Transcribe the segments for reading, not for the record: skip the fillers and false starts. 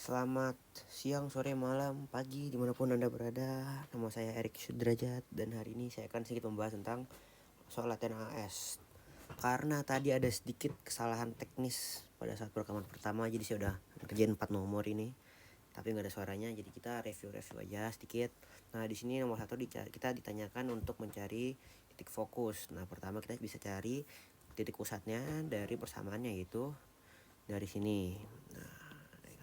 Selamat siang, sore, malam, pagi, dimanapun Anda berada. Nama saya Erik Sudrajat dan hari ini saya akan sedikit membahas tentang soal latihan AS. Karena tadi ada sedikit kesalahan teknis pada saat rekaman pertama, jadi saya udah kerjain 4 nomor ini, tapi nggak ada suaranya, jadi kita review aja sedikit. Nah, di sini nomor 1 kita ditanyakan untuk mencari titik fokus. Nah, pertama kita bisa cari titik pusatnya dari persamaannya, yaitu dari sini. Nah,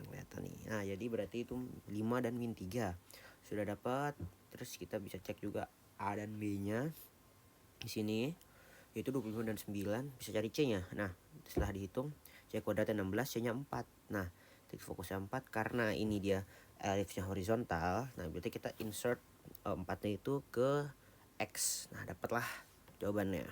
kelihatan nih. Nah, jadi berarti itu 5 dan min 3 sudah dapat. Terus kita bisa cek juga A dan B-nya di sini, yaitu 25 dan 9. Bisa cari C-nya. Nah, setelah dihitung C kuadratnya 16, C-nya 4. Nah, titik fokusnya 4 karena ini dia elipsnya horizontal. Nah, berarti kita insert 4-nya itu ke X. Nah, dapatlah jawabannya.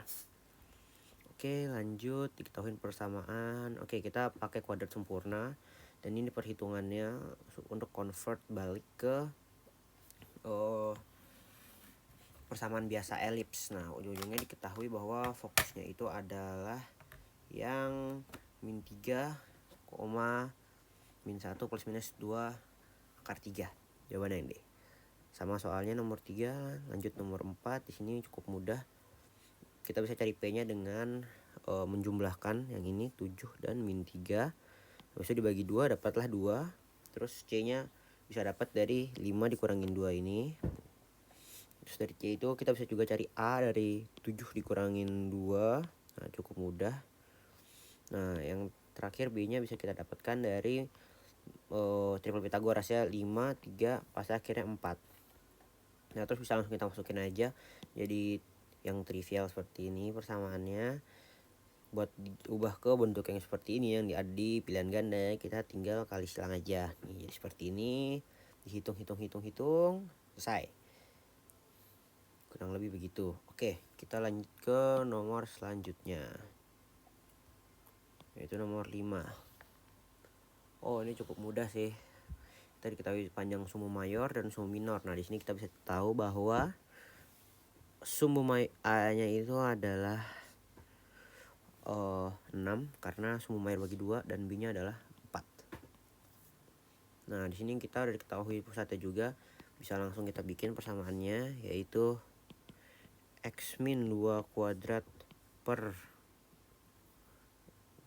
Oke, lanjut diketahui persamaan. Oke, kita pakai kuadrat sempurna. Dan ini perhitungannya untuk convert balik ke persamaan biasa elips. Nah, ujung-ujungnya diketahui bahwa fokusnya itu adalah yang min 3, min 1 plus minus 2 akar 3. Jawabannya ini. Sama soalnya nomor 3, lanjut nomor 4. Di sini cukup mudah. Kita bisa cari P-nya dengan menjumlahkan yang ini 7 dan min 3. Habis itu dibagi 2 dapatlah 2. Terus C-nya bisa dapat dari 5 dikurangin 2 ini. Terus dari C itu kita bisa juga cari A dari 7 dikurangin 2. Nah, cukup mudah. Nah, yang terakhir B-nya bisa kita dapatkan dari triple Pythagoras ya, 5, 3, pas akhirnya 4. Nah, terus bisa langsung kita masukin aja jadi yang trivial seperti ini persamaannya. Buat diubah ke bentuk yang seperti ini yang ada di pilihan ganda, kita tinggal kali silang aja nih, jadi seperti ini. Dihitung selesai, kurang lebih begitu. Oke, kita lanjut ke nomor selanjutnya, yaitu nomor 5. Oh, ini cukup mudah sih. Kita diketahui panjang sumbu mayor dan sumbu minor. Nah, di sini kita bisa tahu bahwa sumbu A-nya itu adalah 6 karena sumbu mayor bagi 2 dan B-nya adalah 4. Nah, di sini kita udah diketahui pusatnya juga. Bisa langsung kita bikin persamaannya, yaitu X min 2 kuadrat per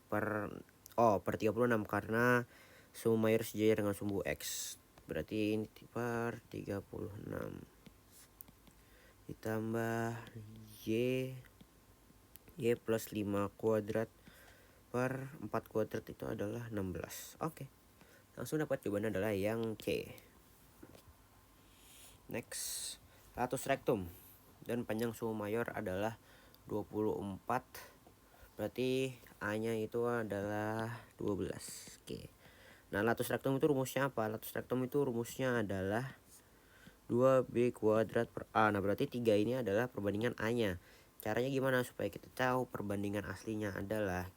36 karena sumbu mayor sejajar dengan sumbu X. Berarti ini per 36 ditambah Y plus 5 kuadrat per 4 kuadrat itu adalah 16. Oke, langsung dapat jawabannya adalah yang C. Next, latus rectum dan panjang sumbu mayor adalah 24. Berarti A-nya itu adalah 12. Oke. Nah, latus rectum itu rumusnya apa? Latus rectum itu rumusnya adalah 2B kuadrat per A. Nah, berarti 3 ini adalah perbandingan A-nya. Caranya gimana supaya kita tahu perbandingan aslinya? Adalah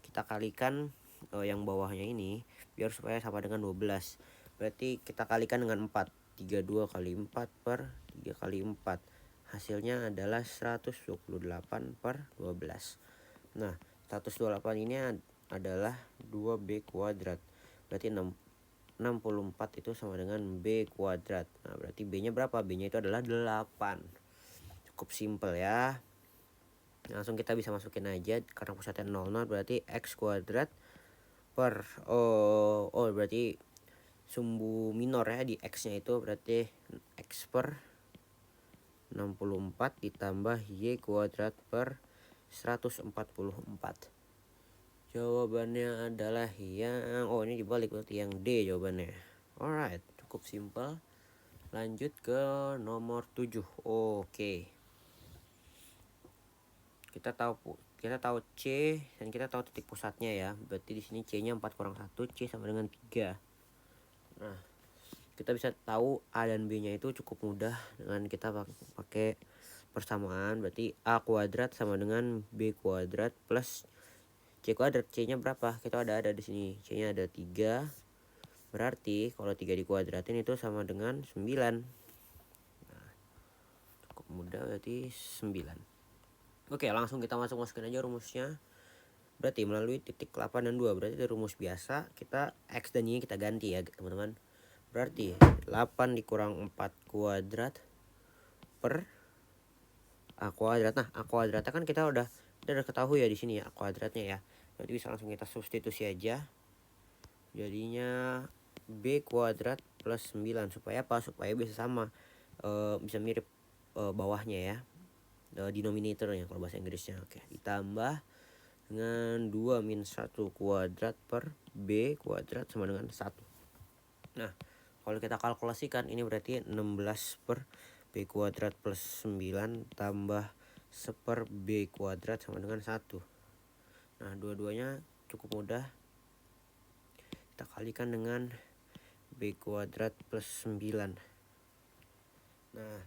kita kalikan yang bawahnya ini biar supaya sama dengan 12. Berarti kita kalikan dengan 4. 32 kali 4 per 3 kali 4. Hasilnya adalah 128 per 12. Nah, 128 ini adalah 2B kuadrat. Berarti 64 itu sama dengan B kuadrat. Nah, berarti B-nya berapa? B-nya itu adalah 8. Cukup simpel ya. Langsung kita bisa masukin aja karena pusatnya 00, berarti X kuadrat per berarti sumbu minor ya di X-nya itu berarti X per 64 ditambah Y kuadrat per 144. Jawabannya adalah yang ini dibalik, berarti yang D jawabannya. Alright, cukup simpel. Lanjut ke nomor 7. Oke. Kita tahu C dan kita tahu titik pusatnya ya. Berarti di sini C-nya 4 kurang 1, C sama dengan 3. Nah, kita bisa tahu A dan B-nya itu cukup mudah dengan kita pakai persamaan. Berarti A kuadrat sama dengan B kuadrat plus C kuadrat. C-nya berapa? Kita ada di sini. C-nya ada 3. Berarti kalau 3 dikuadratin itu sama dengan 9. Nah, cukup mudah, berarti 9. Oke, langsung kita masukin aja rumusnya. Berarti melalui titik 8 dan 2. Berarti dari rumus biasa kita X dan Y kita ganti ya teman-teman. Berarti 8 dikurang 4 kuadrat per A kuadrat. Nah A kuadratnya kan kita udah ketahui ya di sini ya A kuadratnya ya. Berarti bisa langsung kita substitusi aja. Jadinya B kuadrat plus 9. Supaya apa? Supaya bisa sama, bisa mirip bawahnya ya, denominatornya kalau bahasa Inggrisnya. Oke, ditambah dengan 2 min 1 kuadrat per B kuadrat sama dengan 1. Nah kalau kita kalkulasikan ini berarti 16 per B kuadrat plus 9 tambah 1 per B kuadrat sama dengan 1. Nah dua-duanya cukup mudah, kita kalikan dengan B kuadrat plus 9. Nah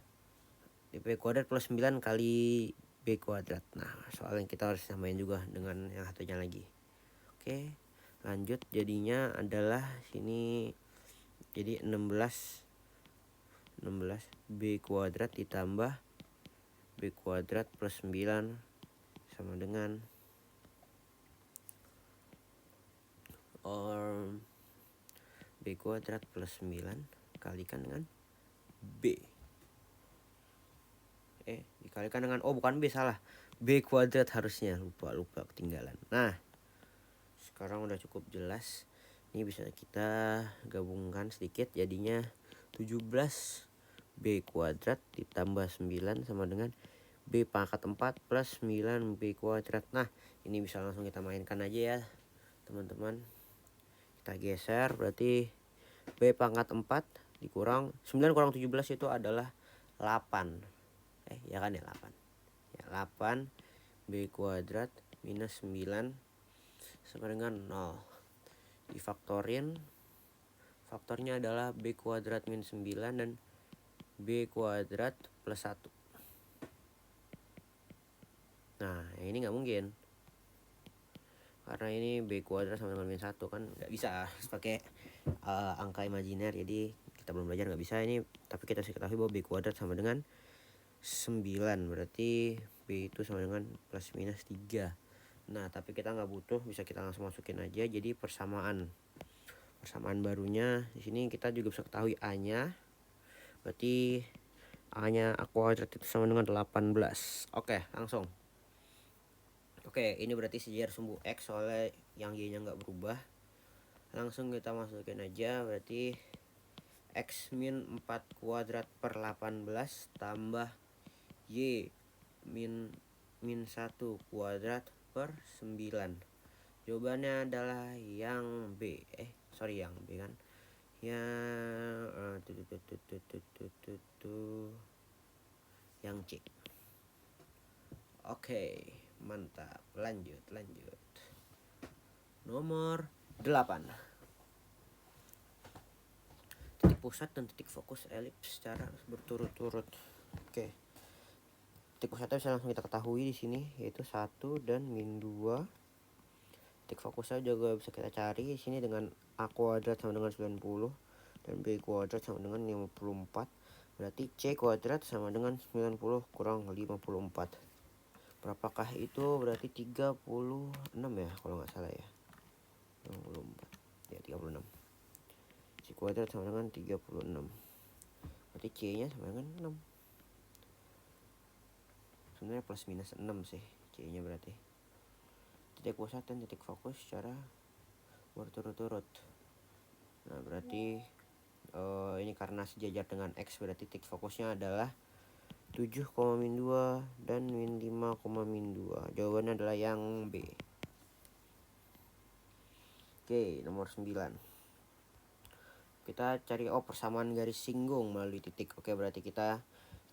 B kuadrat plus 9 kali B kuadrat. Nah soalnya kita harus samain juga dengan yang satunya lagi. Oke lanjut, jadinya adalah sini jadi 16 B kuadrat ditambah B kuadrat plus 9 sama dengan B kuadrat plus 9 kalikan dengan B. Dikalikan dengan, bukan B, salah, B kuadrat harusnya, lupa ketinggalan. Nah sekarang udah cukup jelas. Ini bisa kita gabungkan sedikit, jadinya 17 B kuadrat ditambah 9 sama dengan B pangkat 4 plus 9 B kuadrat. Nah ini bisa langsung kita mainkan aja ya teman-teman. Kita geser, berarti B pangkat 4 dikurang 9 kurang 17 itu adalah 8. Ya kan ya 8. Ya 8 B kuadrat minus 9 sama dengan 0. Difaktorin, faktornya adalah B kuadrat minus 9 dan B kuadrat plus 1. Nah ini nggak mungkin, karena ini B kuadrat sama dengan min 1 kan nggak bisa pakai angka imajiner, jadi kita belum belajar nggak bisa ini. Tapi kita harus ketahui bahwa B kuadrat sama dengan 9, berarti B itu sama dengan plus minus 3. Nah tapi kita nggak butuh, bisa kita langsung masukin aja. Jadi persamaan barunya di sini kita juga bisa ketahui A nya, berarti A nya A kuadrat itu sama dengan 18. Oke langsung. Oke ini berarti sejajar sumbu X, soalnya yang Y nya nggak berubah. Langsung kita masukin aja, berarti X min 4 kuadrat per 18 tambah Y min 1 kuadrat per 9. Jawabannya adalah yang B. Yang B kan. Yang C. Oke, mantap. Lanjut. Nomor 8. Titik pusat dan titik fokus elips secara berturut-turut. Oke. Titik pusatnya bisa langsung kita ketahui di sini, yaitu 1 dan min 2. Titik fokusnya juga bisa kita cari di sini dengan A kuadrat sama dengan 90 dan B kuadrat sama dengan 54. Berarti C kuadrat sama dengan 90 kurang 54. Berapakah itu? Berarti 36 ya kalau nggak salah ya. 64. Ya 36. C kuadrat sama dengan 36. Berarti C nya sama dengan 6. Sebenarnya plus minus 6 sih C nya berarti. Titik pusat dan titik fokus secara berturut-turut. Nah berarti ini karena sejajar dengan X, berarti titik fokusnya adalah 7, min 2 dan min 5, min 2. Jawabannya adalah yang B. Oke nomor 9. Kita cari persamaan garis singgung melalui titik. Oke berarti kita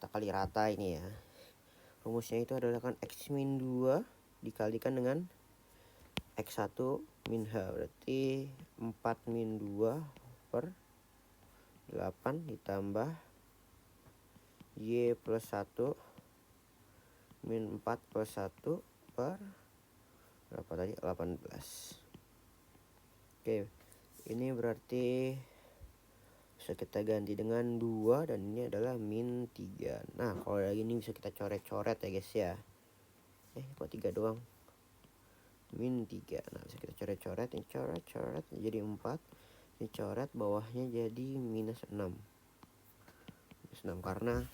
kali rata ini ya. Rumusnya itu adalah kan X min 2 dikalikan dengan X1 min H, berarti 4 min 2 per 8 ditambah Y plus 1 min 4 plus 1 per berapa tadi? 18. Oke ini berarti bisa kita ganti dengan 2 dan ini adalah min 3. Nah kalau lagi ini bisa kita coret-coret ya guys ya. Kok 3 doang? min 3. Nah bisa kita coret-coret, ini coret-coret jadi 4, ini coret bawahnya jadi minus 6. Minus 6 karena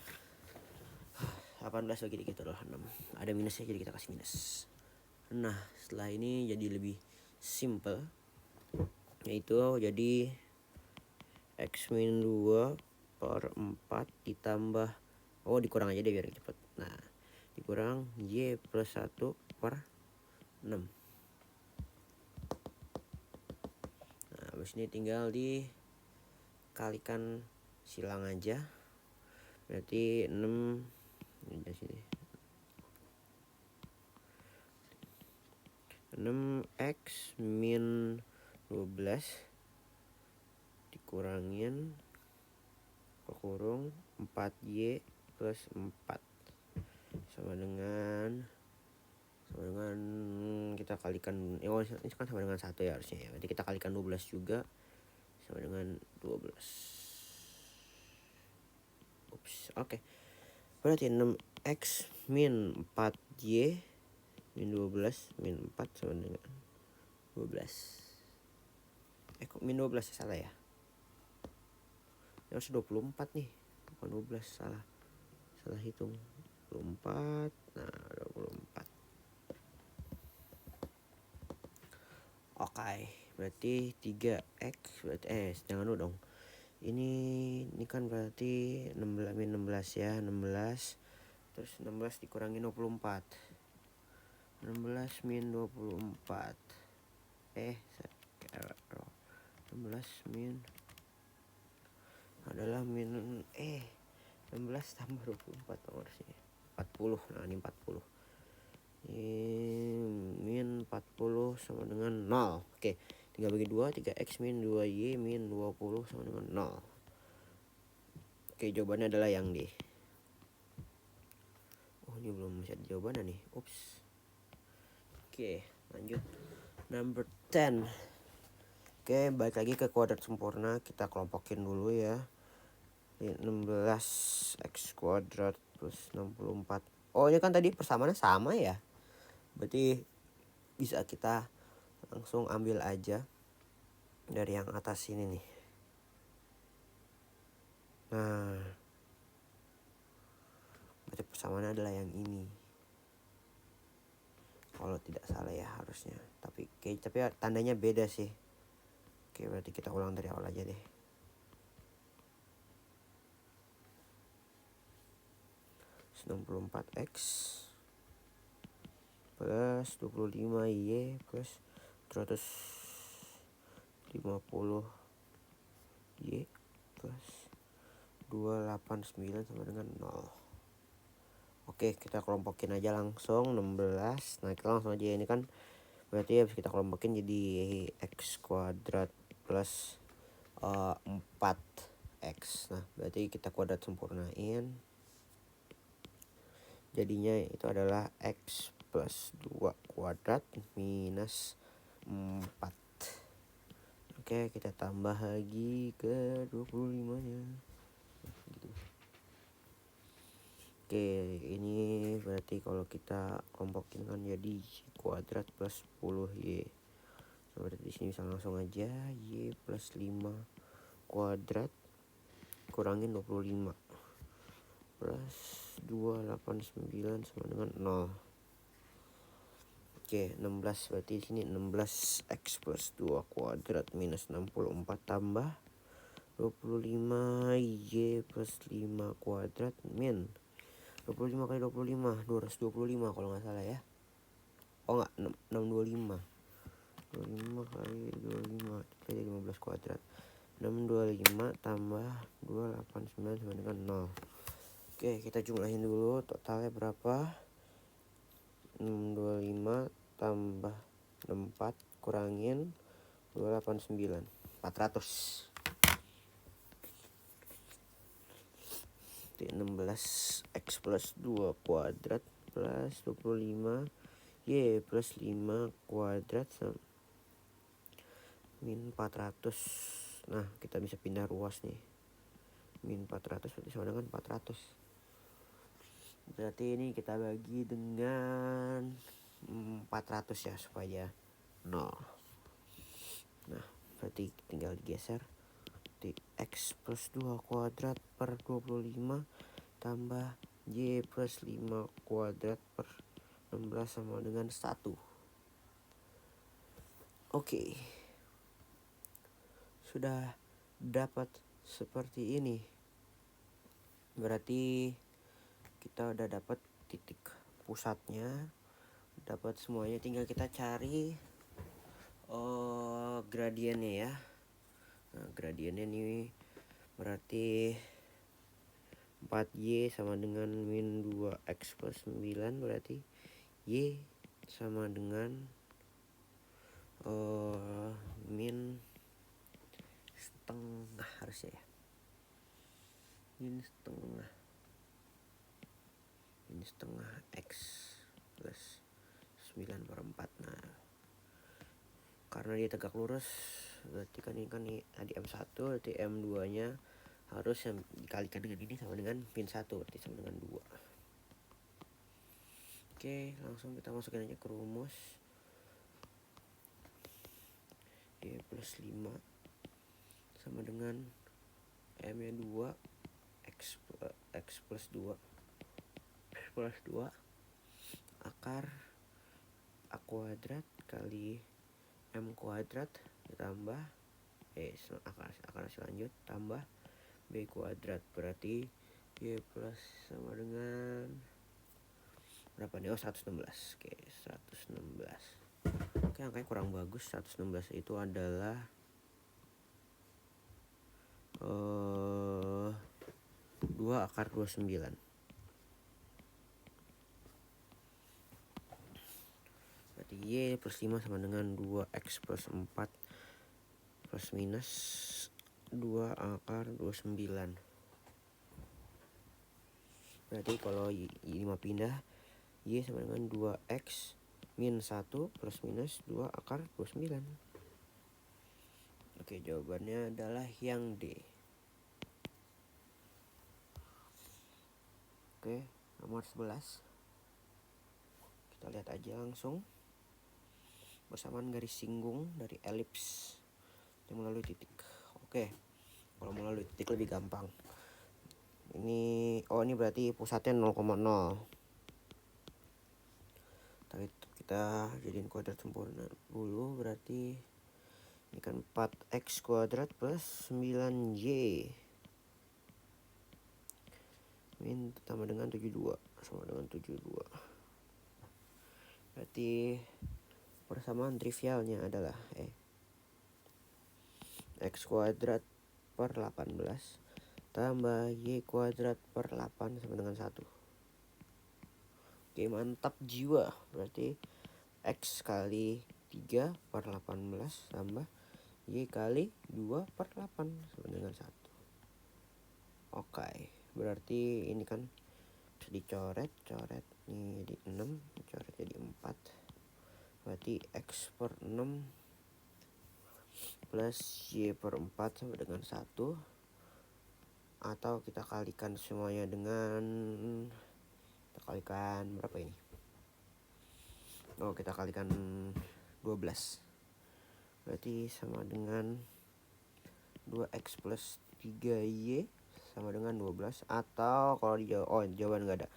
18 bagi 3 itu adalah 6. Ada minusnya jadi kita kasih minus. Nah setelah ini jadi lebih simple, yaitu jadi X min 2 per 4 ditambah, dikurang aja deh biar cepet. Nah dikurang Y plus 1 per 6. Nah habis ini tinggal dikalikan silang aja. Berarti 6 ini di sini. 6x min 12 dikurangin ke kurung 4y plus 4 sama dengan kita kalikan, ini kan sama dengan 1 ya harusnya ya. Berarti kita kalikan 12 juga sama dengan 12. Oke. Berarti 6x min 4y min 12 min 4 sama dengan 12. Kok min 12 ya, salah ya? Ini harus 24 nih, bukan 12, salah hitung. 24, nah 24. Oke, berarti 3x, berarti jangan dulu dong. Ini kan berarti 16 min 16 ya, 16. Terus 16 dikurangi 24. 16 min 24. 16 min adalah min 16 tambah 24 harusnya 40. Nah ini 40. Min 40 sama dengan 0. Oke, tinggal bagi 2, 3x min 2y min 20 sama dengan 0. Oke, jawabannya adalah yang D. Ini belum bisa jawabannya nih. Ups. Oke, lanjut. Number 10. Oke, balik lagi ke kuadrat sempurna. Kita kelompokin dulu ya. 16x kuadrat plus 64. Ini kan tadi persamaannya sama ya. Berarti bisa kita langsung ambil aja dari yang atas ini nih. Nah, berarti persamaannya adalah yang ini. Kalau tidak salah ya harusnya. Tapi tandanya beda sih. Oke, berarti kita ulang dari awal aja deh. (64x) plus 25y plus 150y plus 289 sama dengan 0. Oke, kita kelompokin aja langsung 16. Nah kita langsung aja, ini kan berarti habis kita kelompokin jadi x kuadrat plus 4x. Nah berarti kita kuadrat sempurnain, jadinya itu adalah x plus 2 kuadrat minus 4. Oke, kita tambah lagi ke 25 nya gitu. Oke, ini berarti kalau kita kelompokin kan jadi y kuadrat plus 10y. Berarti di sini bisa langsung aja y plus 5 kuadrat kurangin 25 plus 289 sama dengan 0. Oke, 16 berarti di sini 16x plus 2 kuadrat minus 64 tambah 25y plus 5 kuadrat min 25 kali 25 225 kalau nggak salah ya. Enggak, 625. 25 kali 25 jadi 15 kuadrat. 625 tambah 289 sama dengan 0. Oke, kita jumlahin dulu totalnya berapa. 625 tambah 64 kurangin 289, 400. 16x plus 2 kuadrat plus 25 y plus 5 kuadrat min 400. Nah kita bisa pindah ruas nih. Min 400 berarti sama dengan 400. Berarti ini kita bagi dengan 400 ya supaya 0. Nah berarti tinggal digeser di X plus 2 kuadrat per 25 tambah Y plus 5 kuadrat per 16 sama dengan 1. Oke, sudah dapat seperti ini. Berarti kita udah dapat titik pusatnya, dapat semuanya, tinggal kita cari gradiennya ya. Nah gradiennya nih berarti 4Y sama dengan min 2X plus 9, berarti Y sama dengan min setengah harusnya ya. Min setengah X plus 9/4. Nah karena dia tegak lurus, berarti kan ini tadi M1, berarti M2 nya harus yang dikalikan dengan ini sama dengan min 1, berarti sama dengan 2. Oke, langsung kita masukin aja ke rumus. Y plus 5 sama dengan M nya 2 X plus 2 akar A kuadrat kali M kuadrat ditambah akar selanjut tambah B kuadrat, berarti Y plus sama dengan berapa nih? 116. Oke, 116. Oke, angkanya kurang bagus. 116 itu adalah 2 akar 29. Berarti Y plus 5 sama dengan 2X plus 4 plus minus 2 akar 29. Berarti kalau Y5 pindah, Y sama dengan 2X min 1 plus minus 2 akar 29. Oke, jawabannya adalah yang D. Oke, nomor 11. Kita lihat aja langsung. Bersamaan garis singgung dari elips yang melalui titik. Oke, kalau melalui titik lebih gampang. Ini berarti pusatnya 0,0. Tapi kita jadiin kuadrat sempurna dulu, berarti ini kan 4X kuadrat plus 9Y min tambah dengan 72 sama dengan 72. Berarti persamaan trivialnya adalah X kuadrat per 18 tambah Y kuadrat per 8 sama dengan 1. Oke, mantap jiwa. Berarti X kali 3 per 18 tambah Y kali 2 per 8 sama dengan 1. Oke, berarti ini kan bisa dicoret ini jadi 6, dicoret jadi 4. Berarti X per 6 plus Y per 4 sama dengan 1. Atau kita kalikan semuanya dengan, kita kalikan berapa ini? Kita kalikan 12. Berarti sama dengan 2X plus 3Y sama dengan 12. Atau kalau jawaban nggak ada,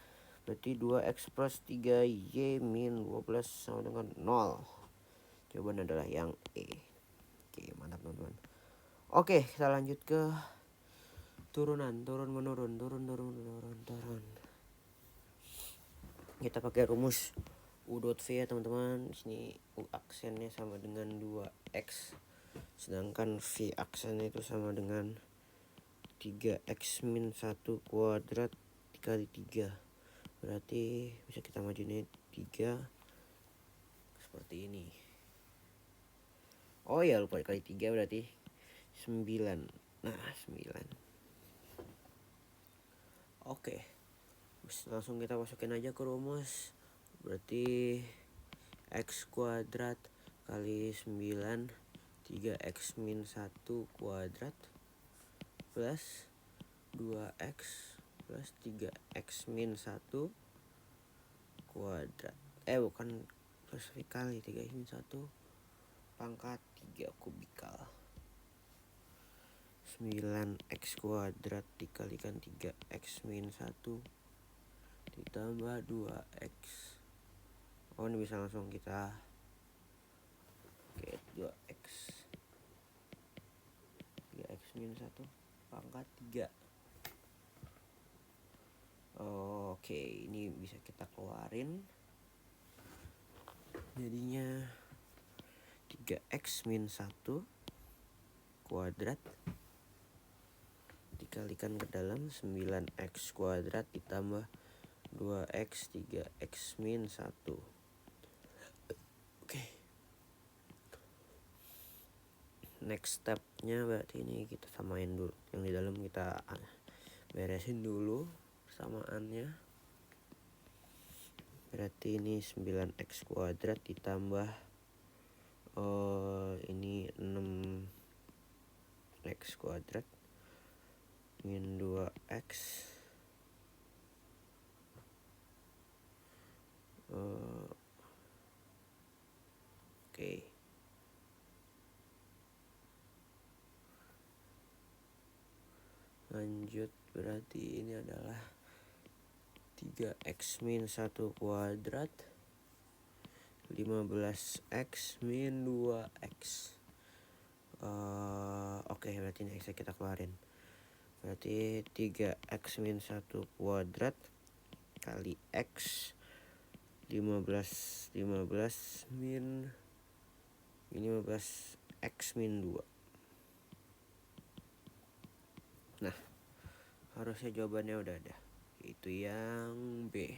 berarti 2X plus 3Y min 12 sama dengan 0. Jawaban adalah yang E. Oke, mantap teman-teman. Oke, kita lanjut ke turunan, turun menurun. Kita pakai rumus U.V ya teman-teman. Di sini U aksennya sama dengan 2X, sedangkan V aksennya itu sama dengan 3X min 1 kuadrat dikali 3. Berarti bisa kita majuin 3 seperti ini. Oh ya, lupa dikali 3 berarti 9. Nah, 9. Oke, langsung kita masukin aja ke rumus. Berarti X kuadrat kali 9 3X min 1 kuadrat plus 2X plus 3X min 1 kuadrat. Bukan vertikal ya 3x min 1 pangkat 3 kubikal. 9x kuadrat dikalikan 3x min 1 ditambah 2x. Oh, ini bisa langsung kita oke, 2x 3x min 1 pangkat 3. Oke, ini bisa kita keluarin. Jadinya 3x min 1 kuadrat dikalikan ke dalam 9x kuadrat ditambah 2x 3x min 1. Oke. Next stepnya berarti ini kita samain dulu. Yang di dalam kita beresin dulu persamaannya. Berarti ini 9x kuadrat ditambah ini 6x kuadrat min 2x oke. Lanjut, berarti ini adalah 3x min 1 kuadrat 15x min 2x. Oke, berarti ini x kita keluarin. Berarti 3x min 1 kuadrat kali x 15 min 15x min 2. Nah, harusnya jawabannya udah ada. Itu yang B.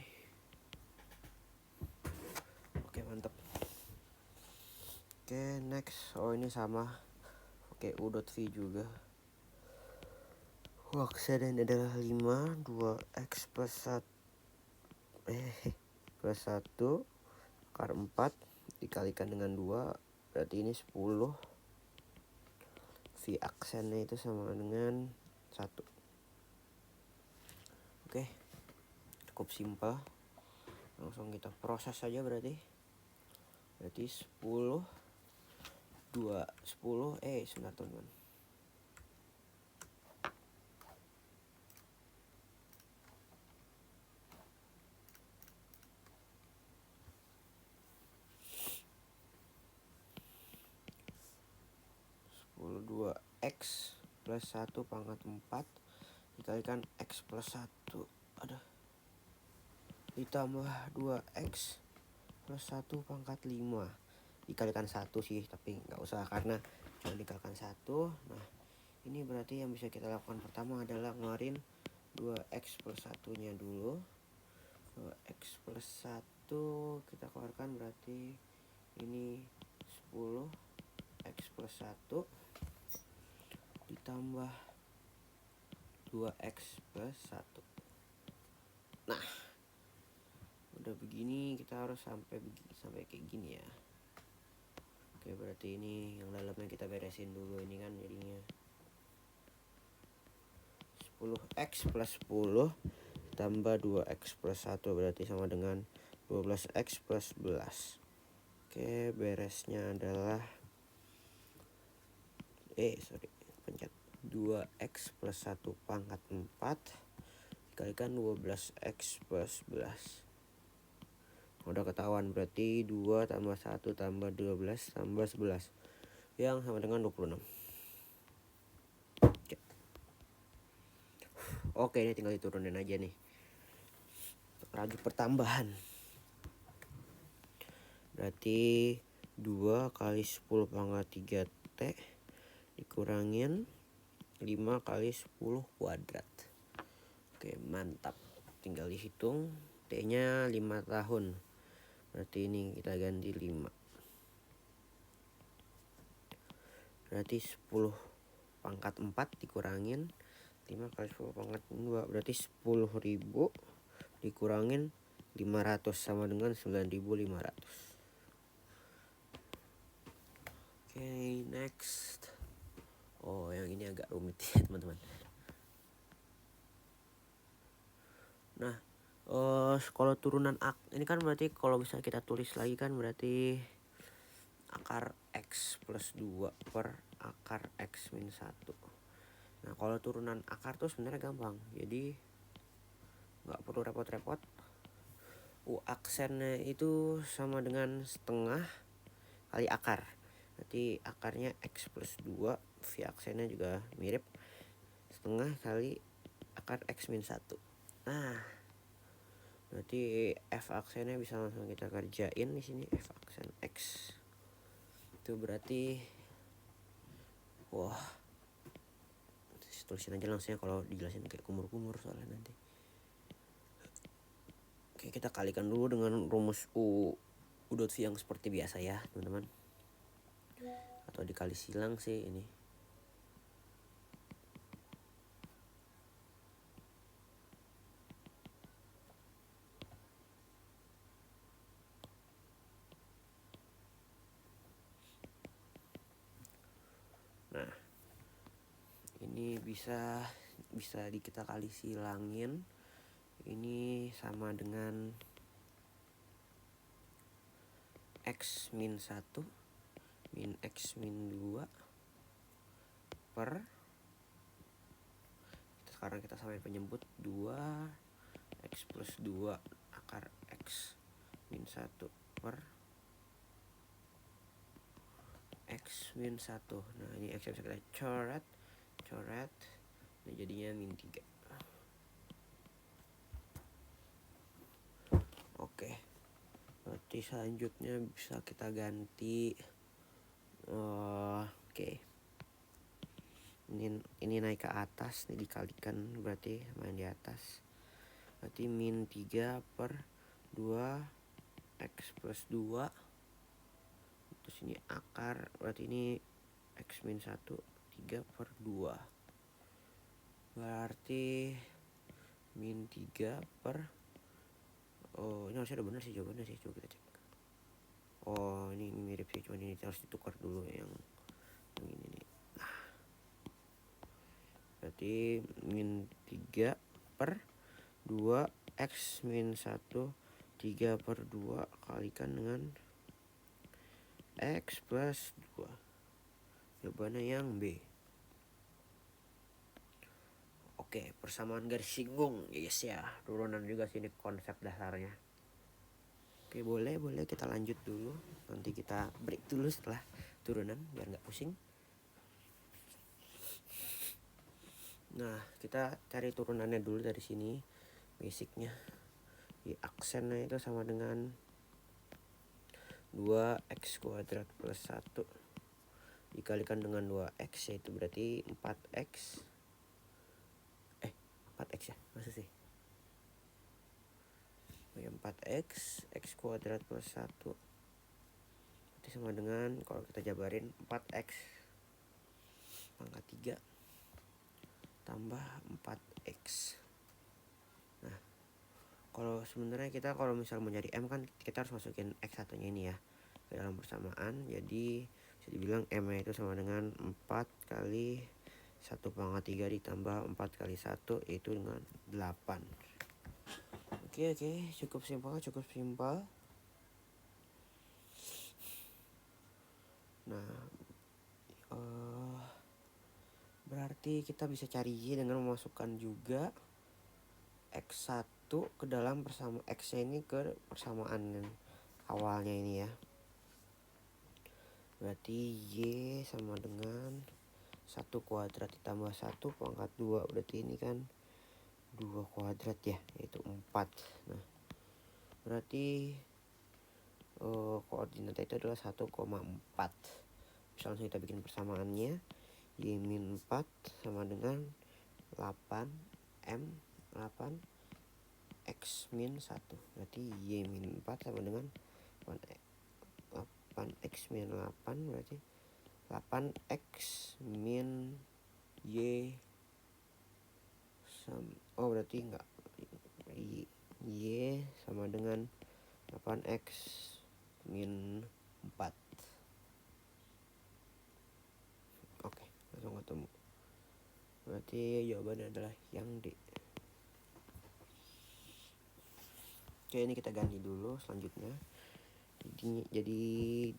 Oke, mantap. Oke, next. Oh, ini sama. Oke, U.V juga. Waktunya adalah 5 2x plus 1 plus 1 akar 4 dikalikan dengan 2, berarti ini 10. V aksennya itu sama dengan 1. Oke, cukup simpel. Langsung kita proses saja berarti 10 sebentar teman-teman. 2x plus 1 pangkat 4 dikalikan x plus 1 ditambah 2x plus 1 pangkat 5 dikalikan 1 sih, tapi nggak usah karena cuma dikalikan 1. Nah, ini berarti yang bisa kita lakukan pertama adalah ngeluarin 2x plus 1 nya dulu. 2x plus 1 kita keluarkan, berarti ini 10 x plus 1 ditambah 2x plus 1. Nah, udah begini kita harus sampai kayak gini ya. Oke, berarti ini yang dalamnya kita beresin dulu. Ini kan jadinya 10x plus 10 tambah 2x plus 1 berarti sama dengan 12x plus 11. Oke, beresnya adalah pencet 2x plus 1 pangkat 4 dikalikan 12x plus 11. Udah ketahuan, berarti 2 tambah 1 tambah 12 tambah 11 yang sama dengan 26. Oke, ini tinggal diturunin aja nih. Raju pertambahan. Berarti 2 kali 10 pangkat 3T dikurangin 5 kali 10 kuadrat. Oke, mantap. Tinggal dihitung. T-nya 5 tahun. Berarti ini kita ganti 5. Berarti 10 pangkat 4 dikurangin 5 kali 10 pangkat 2. Berarti 10.000 dikurangin 500 sama dengan 9.500. Oke, next. Oh, yang ini agak rumit ya teman-teman. Nah, Kalau turunan ini kan berarti kalau bisa kita tulis lagi kan berarti akar X plus 2 per akar X min 1. Nah kalau turunan akar tuh sebenarnya gampang, jadi nggak perlu repot-repot. Aksennya itu sama dengan setengah kali akar, berarti akarnya X plus 2, V aksennya juga mirip, setengah kali akar X min 1. Nah berarti F aksennya bisa langsung kita kerjain di sini. F aksen X itu berarti, wah tulisin aja langsung ya, kalau dijelasin kayak kumur-kumur soalnya nanti. Oke, kita kalikan dulu dengan rumus U dot V yang seperti biasa ya teman-teman, atau dikali silang sih ini. Nah ini bisa kita kali silangin, ini sama dengan X min 1 min X min 2 per, sekarang kita samain penyebut, 2 X plus 2 akar X min 1 per X min 1. Nah ini X bisa kita coret. Nah jadinya min 3. Oke, berarti selanjutnya bisa kita ganti. Oke, ini naik ke atas, ini dikalikan berarti sama yang di atas, berarti min 3 per 2 X plus 2, terus ini akar, berarti ini X min 1, 3 per 2, berarti min 3 per, ini harusnya udah benar sih jawabannya sih, coba kita cek. Ini mirip sih, cuman ini harus ditukar dulu yang ini nih. Nah berarti min 3 per 2 X min 1, 3 per 2 kalikan dengan X plus 2. Jawabannya yang B. Oke, persamaan garis singgung, yes ya, turunan juga sini konsep dasarnya. Oke, boleh kita lanjut dulu, nanti kita break dulu setelah turunan biar nggak pusing. Nah kita cari turunannya dulu dari sini, basicnya. Di aksennya itu sama dengan 2x kuadrat plus 1 dikalikan dengan 2x, yaitu berarti 4x. 4x ya, masa sih? 4x, x kuadrat plus 1 berarti sama dengan, kalau kita jabarin, 4x pangkat 3 tambah 4x. Nah kalau sebenarnya kita kalau misal mau nyari M kan kita harus masukin X satunya ini ya ke dalam persamaan, jadi bisa dibilang M nya itu sama dengan 4 kali 1 pangkat 3 ditambah 4 kali 1, yaitu dengan 8. Oke, cukup simpel. Nah berarti kita bisa cari Y dengan memasukkan juga X1 ke dalam X nya ini ke persamaan yang awalnya ini ya. Berarti Y sama dengan 1 kuadrat ditambah 1 pangkat 2, berarti ini kan 2 kuadrat ya, yaitu 4. Nah berarti koordinatnya itu adalah 1,4. Bisa langsung kita bikin persamaannya. Y min 4 sama dengan 8 M 8 X min 1, berarti Y min 4 sama dengan 8X min 8, berarti 8X min Y berarti enggak, Y sama dengan 8X min 4. Oke, langsung ketemu. Berarti jawabannya adalah yang D. Oke, ini kita ganti dulu selanjutnya. Jadi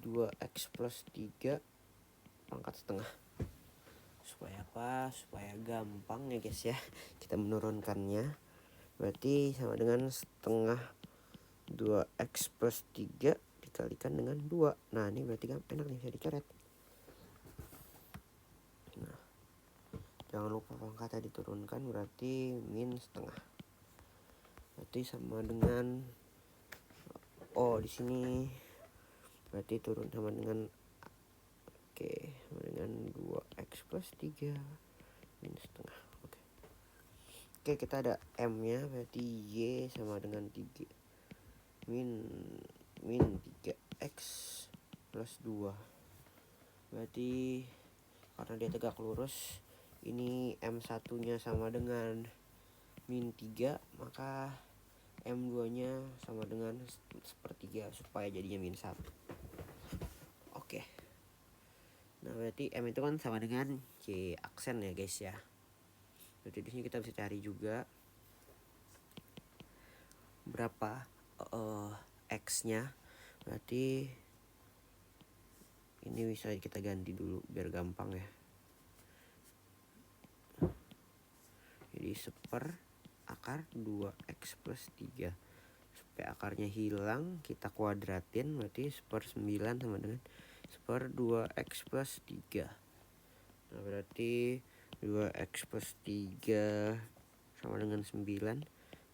2x plus 3 pangkat setengah. Supaya apa? Supaya gampang ya guys ya kita menurunkannya. Berarti sama dengan setengah 2x plus 3 dikalikan dengan 2. Nah ini berarti enak nih, bisa dicoret. Nah, jangan lupa pangkatnya diturunkan, berarti min setengah. Berarti sama dengan di sini berarti turun sama dengan sama dengan 2x plus 3 min setengah. Oke, kita ada M nya, berarti Y sama dengan 3 min 3x plus 2. Berarti karena dia tegak lurus, ini M1 nya sama dengan min 3, maka M2 nya sama dengan sepertiga supaya jadinya min 1. Oke. Nah berarti M itu kan sama dengan Y aksen ya guys ya. Berarti di sini kita bisa cari juga berapa X nya. Berarti ini bisa kita ganti dulu biar gampang ya. Jadi seper akar 2x plus 3. Supaya akarnya hilang kita kuadratin, berarti seper 9 sama dengan seper 2x plus 3. Nah berarti 2x plus 3 sama dengan 9,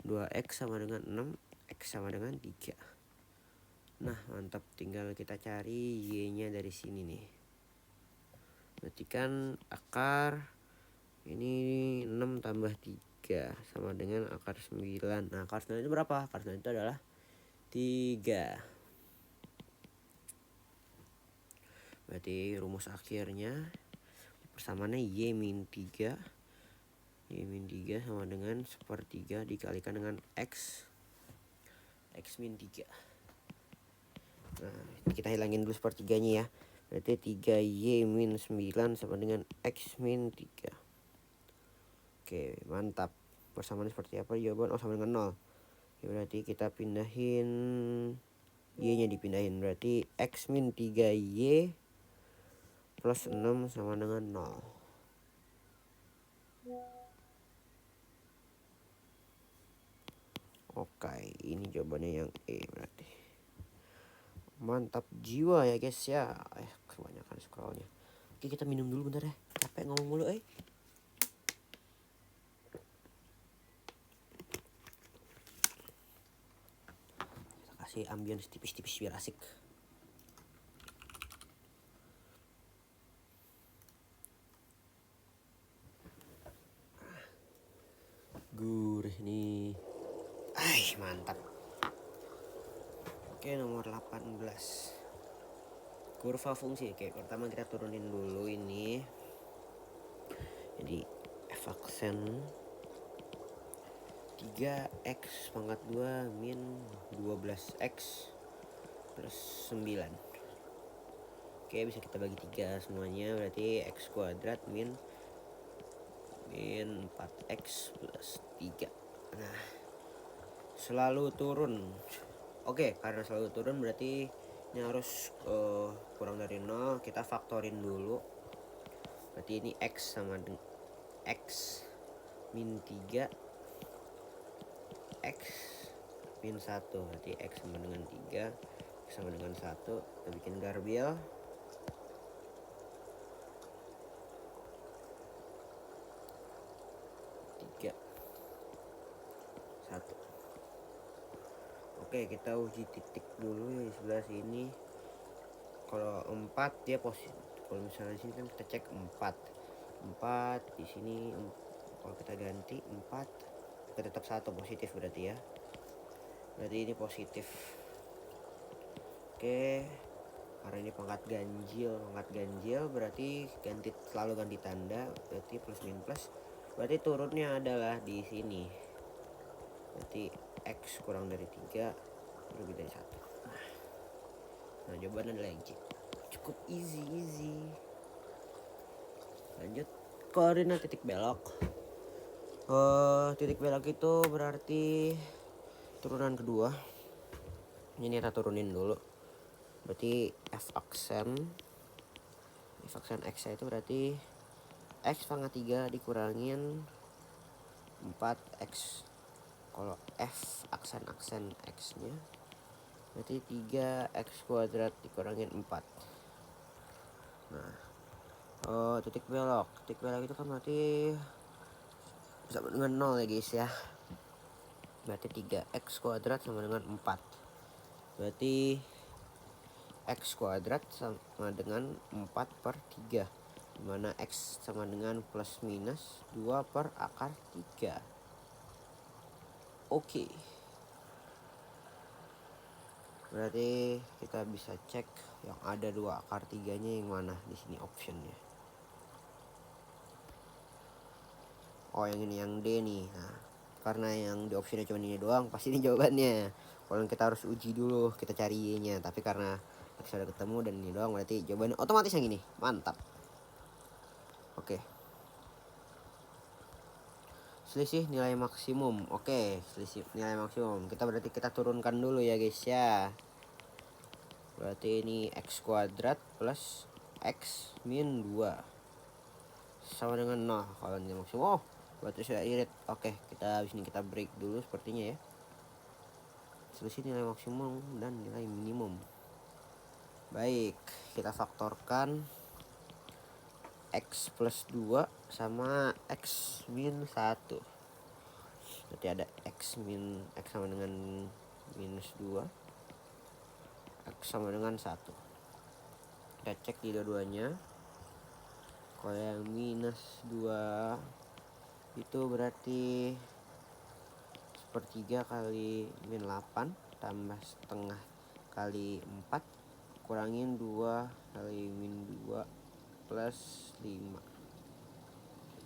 2x sama dengan 6, x sama dengan 3. Nah mantap, tinggal kita cari y nya dari sini nih. Berarti kan akar ini 6 tambah 3 sama dengan akar 9. Nah akar 9 itu berapa? Akar 9 itu adalah 3. Berarti rumus akhirnya persamaannya y min 3. Y min 3 sama dengan sepertiga dikalikan dengan x min 3. Nah kita hilangin dulu sepertiganya ya. Berarti 3y min 9 sama dengan x min 3. Oke mantap. Persamaan seperti apa? Jawaban sama dengan 0. Ya, berarti kita pindahin y nya, dipindahin. Berarti x min 3y plus 6 sama dengan 0. Oke, ini jawabannya yang E berarti. Mantap jiwa ya guys ya. Kebanyakan scrollnya. Oke, kita minum dulu bentar ya. Capek ngomong mulu Kita kasih ambience tipis-tipis biar asik. Gurih nih. Mantap. Oke, nomor 18. Kurva fungsi. Oke, pertama kita turunin dulu ini. Jadi f aksen 3x pangkat 2 min 12x plus 9. Oke, bisa kita bagi 3 semuanya, berarti x kuadrat min 4x plus 3. Nah selalu turun. Oke, karena selalu turun berarti ini harus kurang dari 0. Kita faktorin dulu. Berarti ini x sama dengan x min 3 x min 1. Berarti x sama dengan 3, x sama dengan 1. Kita bikin garbil. Oke, kita uji titik dulu ya di sebelah sini. Kalau 4 dia positif. Kalau misalnya di sini kan kita cek 4 di sini. Kalau kita ganti 4, kita tetap 1 positif berarti ya. Berarti ini positif. Oke, karena ini pangkat ganjil berarti selalu ganti tanda. Berarti plus min plus. Berarti turunnya adalah di sini. Berarti x kurang dari 3 lebih dari 1. Nah jawabannya adalah yang C. Cukup easy. Lanjut koordinat titik belok. Titik belok itu berarti turunan kedua. Ini kita turunin dulu. Berarti f aksen x itu berarti x pangkat 3 dikurangin 4x. Kalau f aksen x nya berarti 3x kuadrat dikurangin 4. Nah, titik belok itu kan berarti sama dengan 0 ya guys ya. Berarti 3x kuadrat sama dengan 4. Berarti x kuadrat sama dengan 4 per 3, dimana x sama dengan plus minus 2 per akar 3. Oke, berarti kita bisa cek yang ada 2 akar 3 nya yang mana di sini optionnya. Oh, yang ini, yang D nih. Nah, karena yang di optionnya cuma ini doang, pasti ini jawabannya. Kalau kita harus uji dulu, kita cari Y-nya. Tapi karena sudah ketemu dan ini doang, berarti jawabannya otomatis yang ini. Mantap. Oke. Selisih nilai maksimum. Oke, selisih nilai maksimum. Berarti kita turunkan dulu ya guys ya. Berarti ini x kuadrat plus x min 2 sama dengan 0 kalau nilai maksimum. Oh, berarti sudah irit. Oke, kita habis ini kita break dulu sepertinya ya. Selisih nilai maksimum dan nilai minimum. Baik, kita faktorkan x plus 2 sama x min 1. Berarti ada x sama dengan minus 2, x sama dengan 1. Kita cek di dua-duanya. Kalau yang minus 2 itu berarti sepertiga kali min 8 tambah setengah kali 4 kurangin 2 kali min 2 plus 5.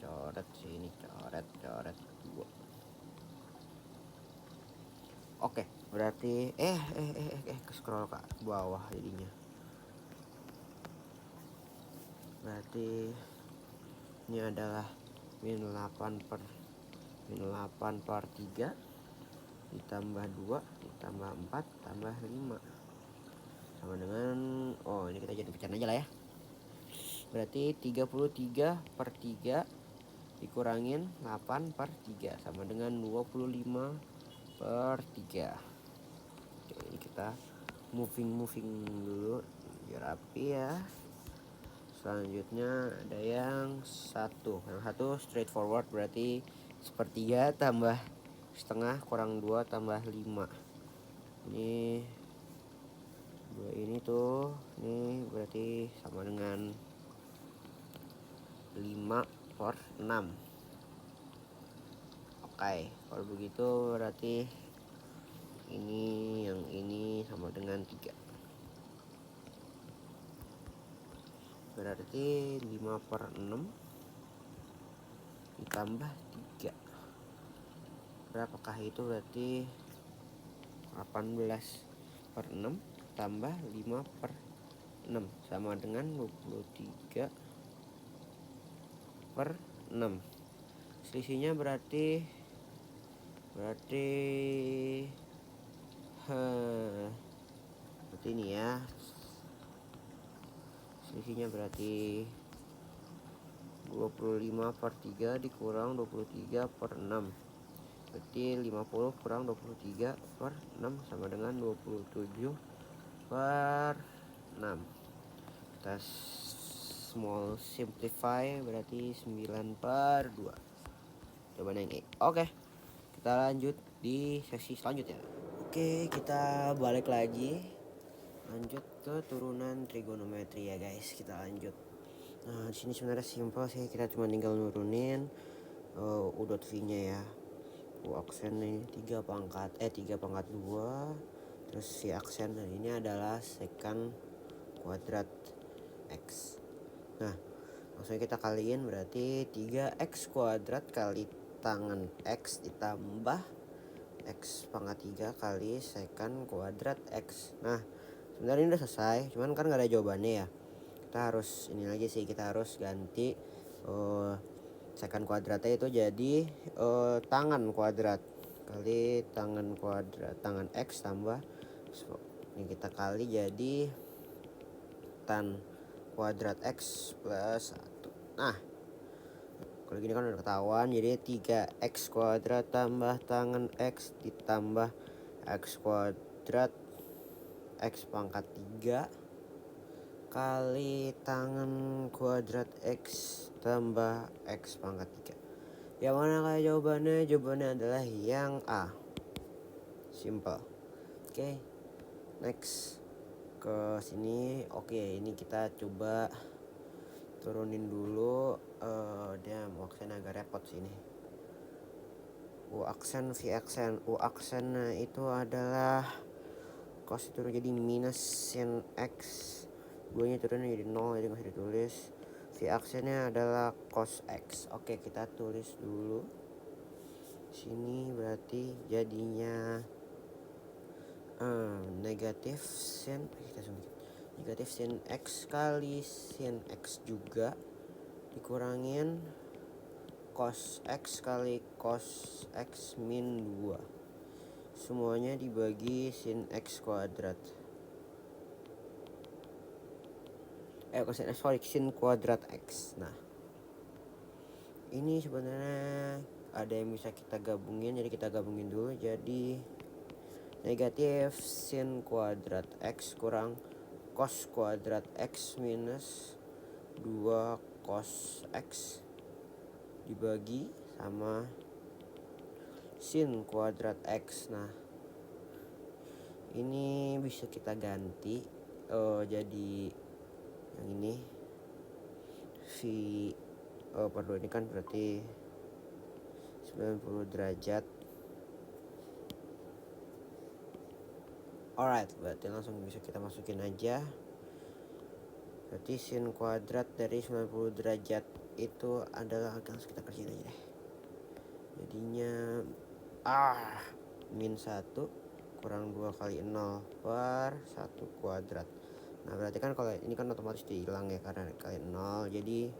Coret sini, coret 2. Oke, berarti ke scroll ke bawah jadinya. Berarti ini adalah min 8 per 3 ditambah 2 ditambah 4 tambah 5 sama dengan, oh ini kita jadi pecahan aja lah ya. Berarti 33 per 3 dikurangin 8 per 3 sama dengan 25 per 3. Oke, ini kita moving dulu biar rapi ya. Selanjutnya ada yang satu straightforward, berarti sepertiga tambah setengah kurang 2 tambah 5. Ini 2 ini tuh, ini berarti sama dengan 5 per 6. Oke, kalau begitu berarti yang ini sama dengan 3. Berarti 5 per 6 ditambah 3. Berapakah itu? Berarti 18 per 6 tambah 5 per 6 sama dengan 23 per 6. Selisihnya berarti ini ya. Selisihnya berarti 25 per 3 dikurang 23 per 6. Berarti 50 kurang 23 per 6 sama dengan 27 per 6. Kita small simplify, berarti 9 per 2. Jawaban yang E. Oke, kita lanjut di sesi selanjutnya. Oke, kita balik lagi. Lanjut ke turunan trigonometri ya guys. Kita lanjut. Nah, di sini sebenarnya simpel sih, kita cuma tinggal nurunin u dot v-nya ya. U aksen ini 3 pangkat 2, terus si aksen, dan ini adalah secant kuadrat x. Nah, langsung kita kaliin, berarti 3x kuadrat kali tangan x ditambah x pangkat 3 kali secant kuadrat x. Nah, sebenarnya ini udah selesai, cuman kan gak ada jawabannya ya. Kita harus ini lagi sih, kita harus ganti secant kuadratnya itu jadi tangan kuadrat kali tangan x tambah Ini kita kali jadi tan kuadrat X plus 1. Nah, kalau gini kan udah ketahuan, jadi 3x kuadrat tambah tangan X ditambah X kuadrat X pangkat 3 kali tangan kuadrat X tambah X pangkat 3. Yang mana kayak jawabannya? Jawabannya adalah yang A. Simple. Oke, next ke sini. Oke, ini kita coba turunin dulu. Dia mau aksen agak repot sini. U aksen V aksen. U aksennya itu adalah cos itu jadi minus sin X, 2 nya turun jadi 0, jadi nggak usah ditulis. V aksennya adalah cos X. Oke, kita tulis dulu sini, berarti jadinya negatif sin, negatif sin X kali sin X juga dikurangin cos X kali cos X min 2, semuanya dibagi sin X kuadrat. Sin kuadrat X. Nah, ini sebenarnya ada yang bisa kita gabungin, jadi kita gabungin dulu. Jadi negatif sin kuadrat X kurang cos kuadrat X minus 2 cos X dibagi sama sin kuadrat X. Nah, ini bisa kita ganti jadi yang ini V ini kan berarti 90 derajat. Alright, berarti langsung bisa kita masukin aja. Berarti sin kuadrat dari 90 derajat itu adalah, langsung kita kerjain aja deh. Jadinya min 1 kurang 2 kali 0 per 1 kuadrat. Nah, berarti kan kalau ini kan otomatis dihilang ya karena kali 0. Jadi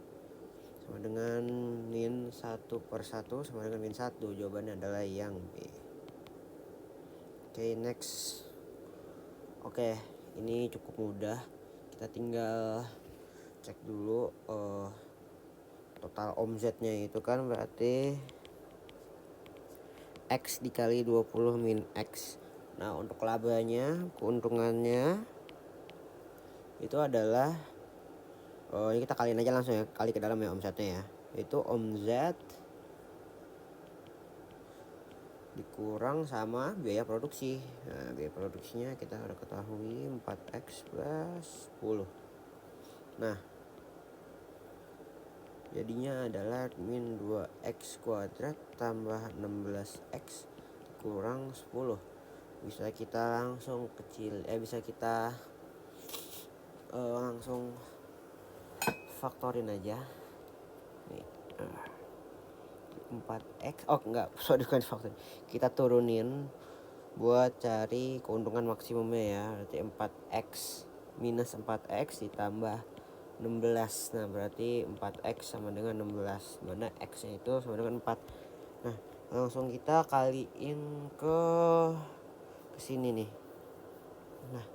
sama dengan min 1 per 1 sama dengan min 1. Jawabannya adalah yang B. Oke, next. Oke, ini cukup mudah. Kita tinggal cek dulu total omzetnya itu kan berarti X dikali 20 min X. Nah, untuk labanya, keuntungannya itu adalah ini kita kaliin aja langsung ya, kali ke dalam ya omsetnya ya. Itu omzet dikurang sama biaya produksi. Nah, biaya produksinya kita udah ketahui 4x plus 10. Nah, jadinya adalah min 2x kuadrat tambah 16x kurang 10. Bisa kita langsung bisa kita langsung faktorin aja nih. 4x bukan faktor, kita turunin buat cari keuntungan maksimumnya ya. Berarti 4x minus 4x ditambah 16. Nah, berarti 4x sama dengan 16, mana x nya itu sama dengan 4. Nah, langsung kita kaliin ke sini nih. Nah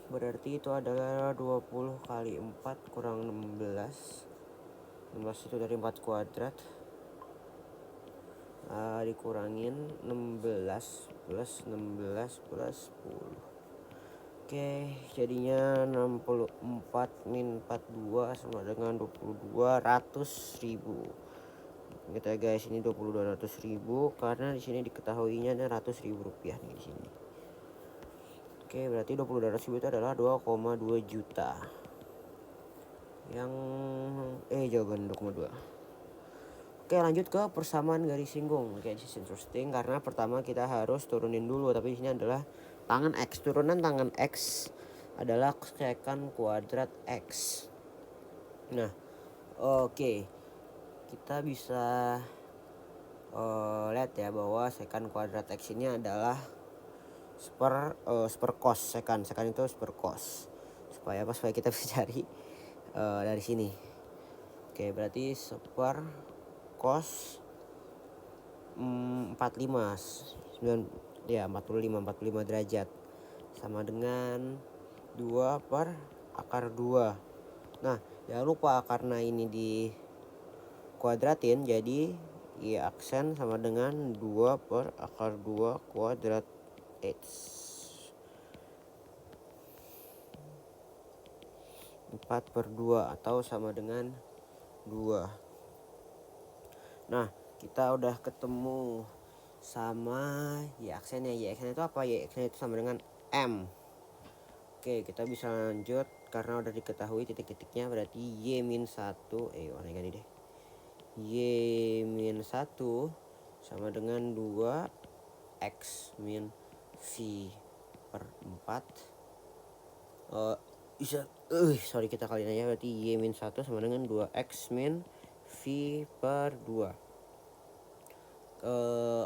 berarti itu adalah 20 kali 4 kurang 16. 16 itu dari 4 kuadrat, dikurangin 16 plus 16 plus 10. Oke, jadinya 64 min 42 sama dengan 22.000. Kita guys, ini 22.000 karena di sini diketahuinya ada 100.000 rupiah nih di sini. Oke, berarti 22.000 itu adalah 2,2 juta. Yang jawaban 2,2. Oke, lanjut ke persamaan garis singgung. Oke, this is interesting karena pertama kita harus turunin dulu, tapi di sini adalah tangan X. Turunan tangan X adalah secant kuadrat X. Nah, oke. Kita bisa lihat ya bahwa secant kuadrat X ini adalah super cos. Secant itu super cos. Supaya kita bisa cari dari sini. Oke, berarti super cos 45 ya 45 derajat, sama dengan 2 per akar 2. Nah jangan lupa karena ini di kuadratin, jadi Y aksen sama dengan 2 per akar 2 kuadrat X. 4 per 2 atau sama dengan 2. Nah kita udah ketemu sama Y aksennya. Y aksen itu apa? Y aksen itu sama dengan M. Oke, kita bisa lanjut karena udah diketahui titik-titiknya, berarti Y-1 warna ganti deh. Y-1 sama dengan 2X min V per 4. Sorry, kita kaliin aja, berarti Y-1 sama dengan 2X min V per 2.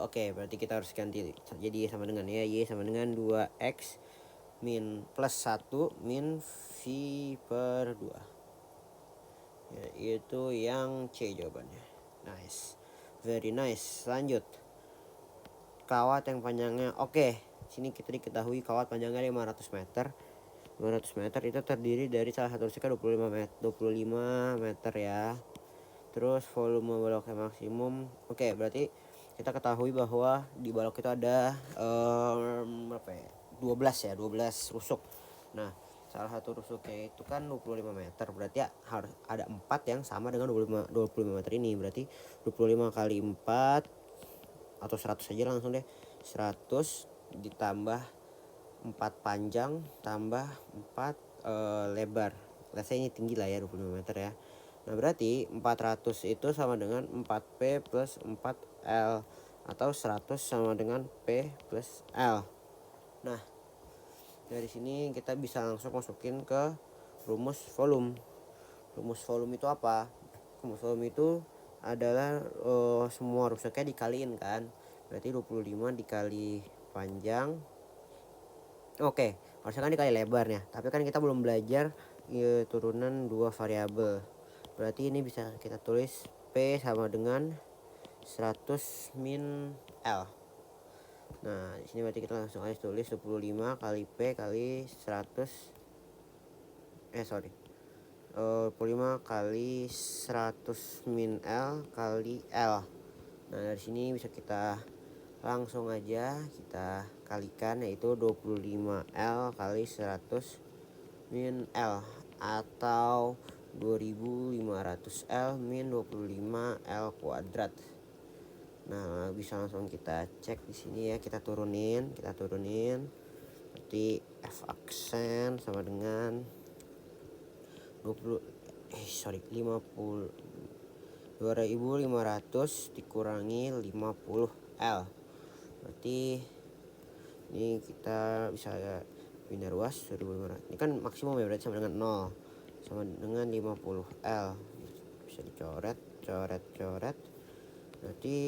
Oke, berarti kita harus ganti jadi sama dengan ya, Y sama dengan 2X min plus 1 min V per 2. Ya, itu yang C jawabannya. Nice, very nice. Lanjut, kawat yang panjangnya, oke, sini kita diketahui kawat panjangnya 500 meter. 500 meter itu terdiri dari salah satu rusiknya 25 meter ya. Terus volume baloknya maksimum. Oke, berarti kita ketahui bahwa di balok itu ada berapa ya? 12 rusuk. Nah, salah satu rusuknya itu kan 25 meter. Berarti ya harus ada 4 yang sama dengan 25 meter ini. Berarti 25 kali 4 atau 100 aja langsung deh. 100 ditambah 4 panjang tambah 4 lebar. Rasanya ini tinggi lah ya, 25 meter ya. Nah berarti 400 itu sama dengan 4P plus 4L, atau 100 sama dengan P plus L. Nah dari sini kita bisa langsung masukin ke rumus volume. Rumus volume itu apa? Rumus volume itu adalah semua rusuknya dikaliin kan. Berarti 25 dikali panjang. Oke, harusnya kan dikali lebarnya. Tapi kan kita belum belajar turunan 2 variabel. Berarti ini bisa kita tulis P sama dengan 100 min L. Nah di sini berarti kita langsung aja tulis 25 kali P kali 100 25 kali 100 min L kali L. Nah dari sini bisa kita langsung aja kita kalikan, yaitu 25L kali 100 min L, atau 2500L min 25L kuadrat. Nah bisa langsung kita cek di sini ya, kita turunin berarti F aksen sama dengan 50 2500 dikurangi 50L. Berarti ini kita bisa pindah ruas 2500. Ini kan maksimum ya, berarti sama dengan 0 sama dengan 50L. Bisa dicoret. Berarti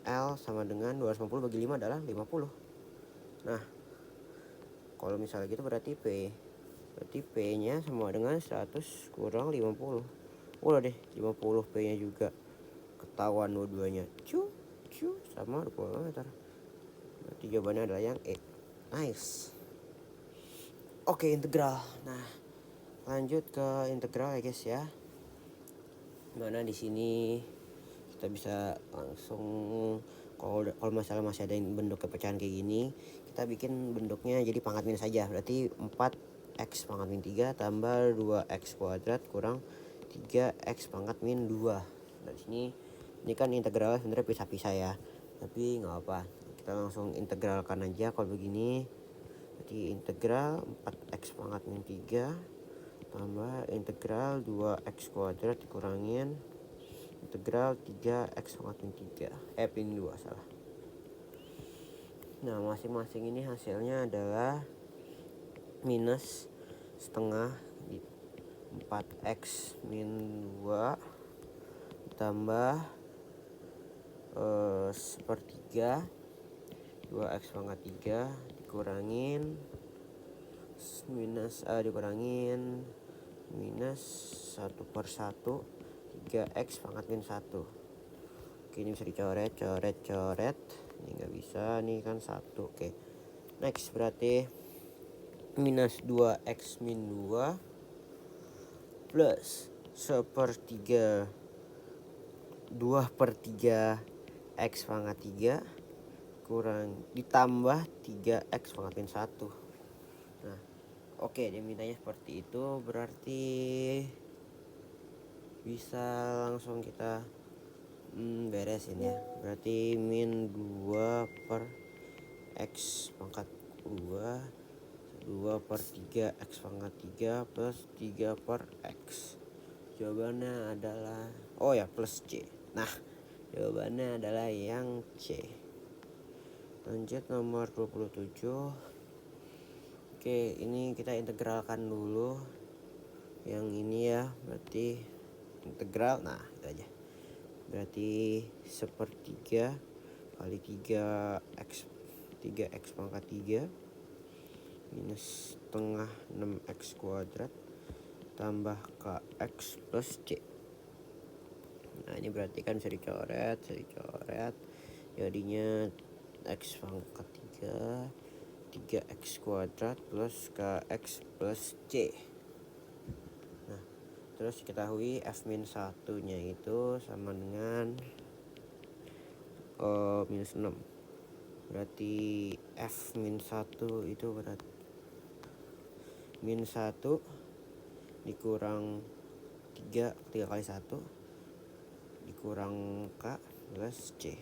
L sama dengan 250 bagi 5 adalah 50. Nah kalau misalnya gitu berarti P nya sama dengan 100 kurang 50. Udah deh, 50 P nya juga ketahuan dua-duanya. Sama 20 meter. Berarti jawabannya adalah yang E. Nice. Oke, integral. Nah lanjut ke integral ya guys ya. Mana di sini kita bisa langsung, kalau masalah masih ada bentuk kepecahan kayak gini, kita bikin bentuknya jadi pangkat minus saja. Berarti 4x pangkat min 3 tambah 2x kuadrat kurang 3x pangkat min 2. Dari sini ini kan integral sebenarnya pisah-pisah ya, tapi nggak apa, kita langsung integralkan aja kalau begini. Berarti integral 4x pangkat min 3 tambah integral 2x kuadrat dikurangin integral 3x pangkat min 3 min 2 salah. Nah masing-masing ini hasilnya adalah minus setengah 4x min 2 ditambah sepertiga 2x pangkat 3 dikurangin dikurangin minus 1/1 3x pangkat min 1. Oke, ini bisa dicoret. Ini nggak bisa, nih kan 1. Oke, next berarti minus 2x min 2 plus 1/3 2/3 x pangkat 3 kurang ditambah 3x pangkat min 1. Nah, oke, dia mintanya seperti itu, berarti bisa langsung kita beresin ya. Berarti min 2 per x pangkat 2/3 x pangkat 3 plus 3 per x. Jawabannya adalah plus C. Nah, jawabannya adalah yang C. Lanjut nomor 27. Oke, ini kita integralkan dulu yang ini ya. Berarti integral, nah itu aja. Berarti 1/3 kali 3x pangkat 3 minus setengah 6x kuadrat tambah kx plus c. Nah, ini berarti kan bisa dicoret, jadinya x pangkat 3x kuadrat plus kx plus c. Nah, terus diketahui f min 1 nya itu sama dengan minus 6. Berarti f min 1 itu berarti min 1 dikurang 3 kali 1 dikurang k plus c.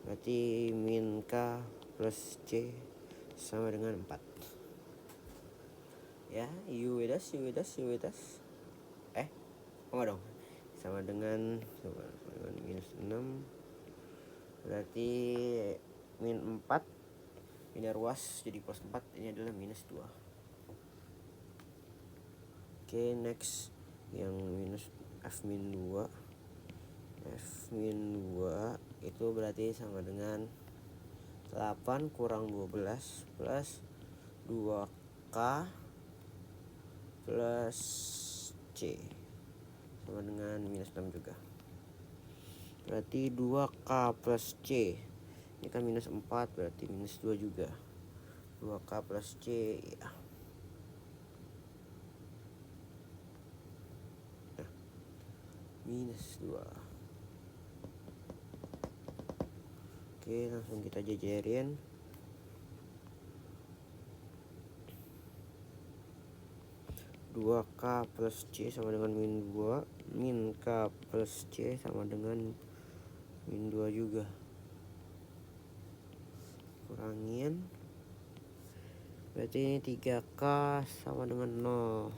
Berarti min k plus c sama dengan 4. Ya, you with us. Enggak dong. Sama dengan minus 6. Berarti min 4 ini ruas jadi plus 4, ini adalah minus 2. Oke, next yang minus f min 2 itu berarti sama dengan 8 kurang 12 plus 2k plus c sama dengan minus 6 juga. Berarti 2k plus c, ini kan minus 4, berarti minus 2 juga. 2k plus c ya. Nah, minus 2. Oke, langsung kita jajarin. Dua k plus c sama dengan min 2, min k plus c sama dengan min 2 juga. Kurangin, berarti ini 3k sama dengan 0.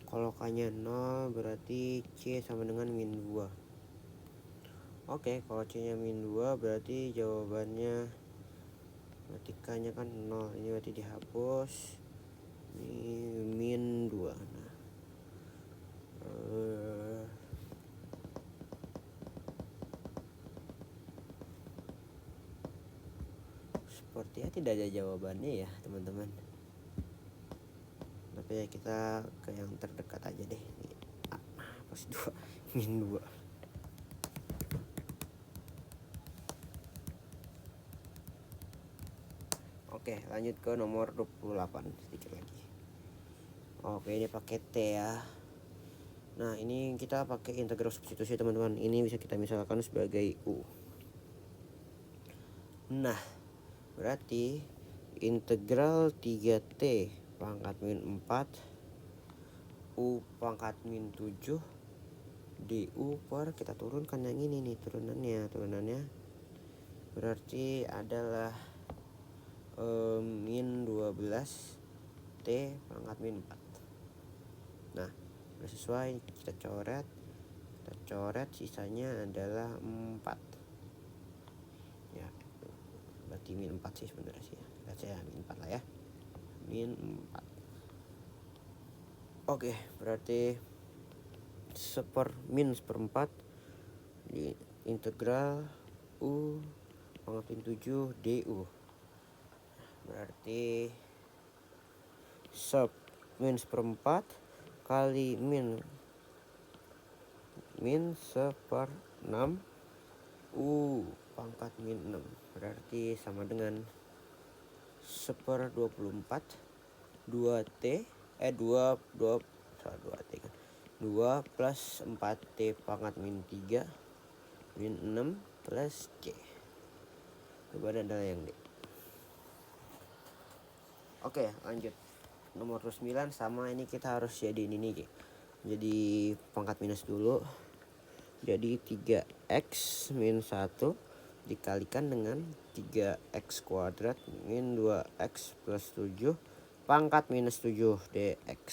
Kalau k-nya 0 berarti c sama dengan min 2. Oke, kalau c-nya min 2 berarti jawabannya, berarti k-nya kan 0, ini berarti dihapus. Ini min 2. Nah, sepertinya tidak ada jawabannya ya teman-teman. Tapi ya kita ke yang terdekat aja deh. Ini plus 2 min 2. Oke, lanjut ke nomor 28 sedikit lagi. Oke, ini pakai T ya. Nah, ini kita pakai integral substitusi teman-teman. Ini bisa kita misalkan sebagai U. Nah, berarti integral 3T pangkat min 4 U pangkat min 7 du per, kita turunkan yang ini nih, turunannya berarti adalah min 12 T pangkat min 4. Nah, udah sesuai, kita coret, sisanya adalah 4 ya. Berarti min 4 sih sebenarnya sih ya. Baca ya min 4 lah ya. Min 4. Oke, berarti min 1/4 di integral U pangkat min 7 du. Berarti min 1/4 kali min 1/6 U pangkat min 6 berarti sama dengan 1/24 2T 2T kan 2 plus 4T pangkat min 3 min 6 plus C. Jawabannya adalah yang D. Oke, lanjut. Nomor 9 sama, ini kita harus jadiin ini G. Jadi pangkat minus dulu. Jadi 3x min 1 dikalikan dengan 3x kuadrat min 2x plus 7 pangkat minus 7 dx.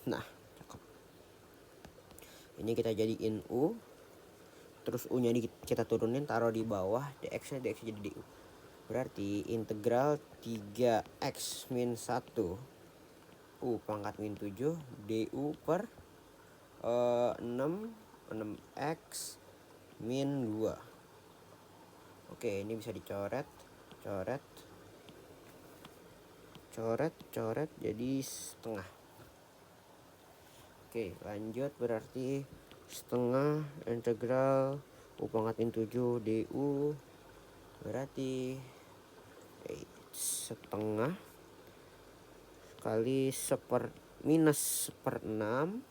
Nah, cakep. Ini kita jadiin U. Terus U-nya kita turunin, taruh di bawah, dx-nya jadi du. Berarti integral 3x min 1 U pangkat min 7 du per 6x min 2. Oke, ini bisa dicoret, coret jadi setengah. Oke, lanjut, berarti setengah integral U pangkat min 7 du berarti setengah kali minus 1/6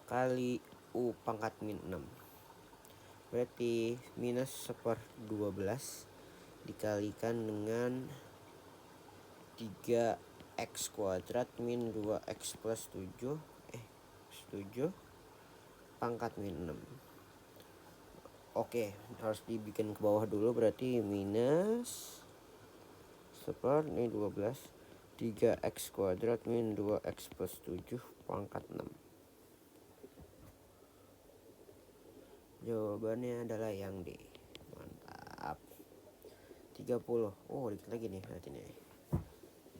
kali U pangkat min 6 berarti minus 1/12 dikalikan dengan 3x kuadrat min 2x plus 7 pangkat min 6. Oke, harus dibikin ke bawah dulu, berarti minus ini 12 3x kuadrat min 2x plus 7 pangkat 6. Jawabannya adalah yang D. Mantap. 30. Oh, dikit lagi nih berarti nih.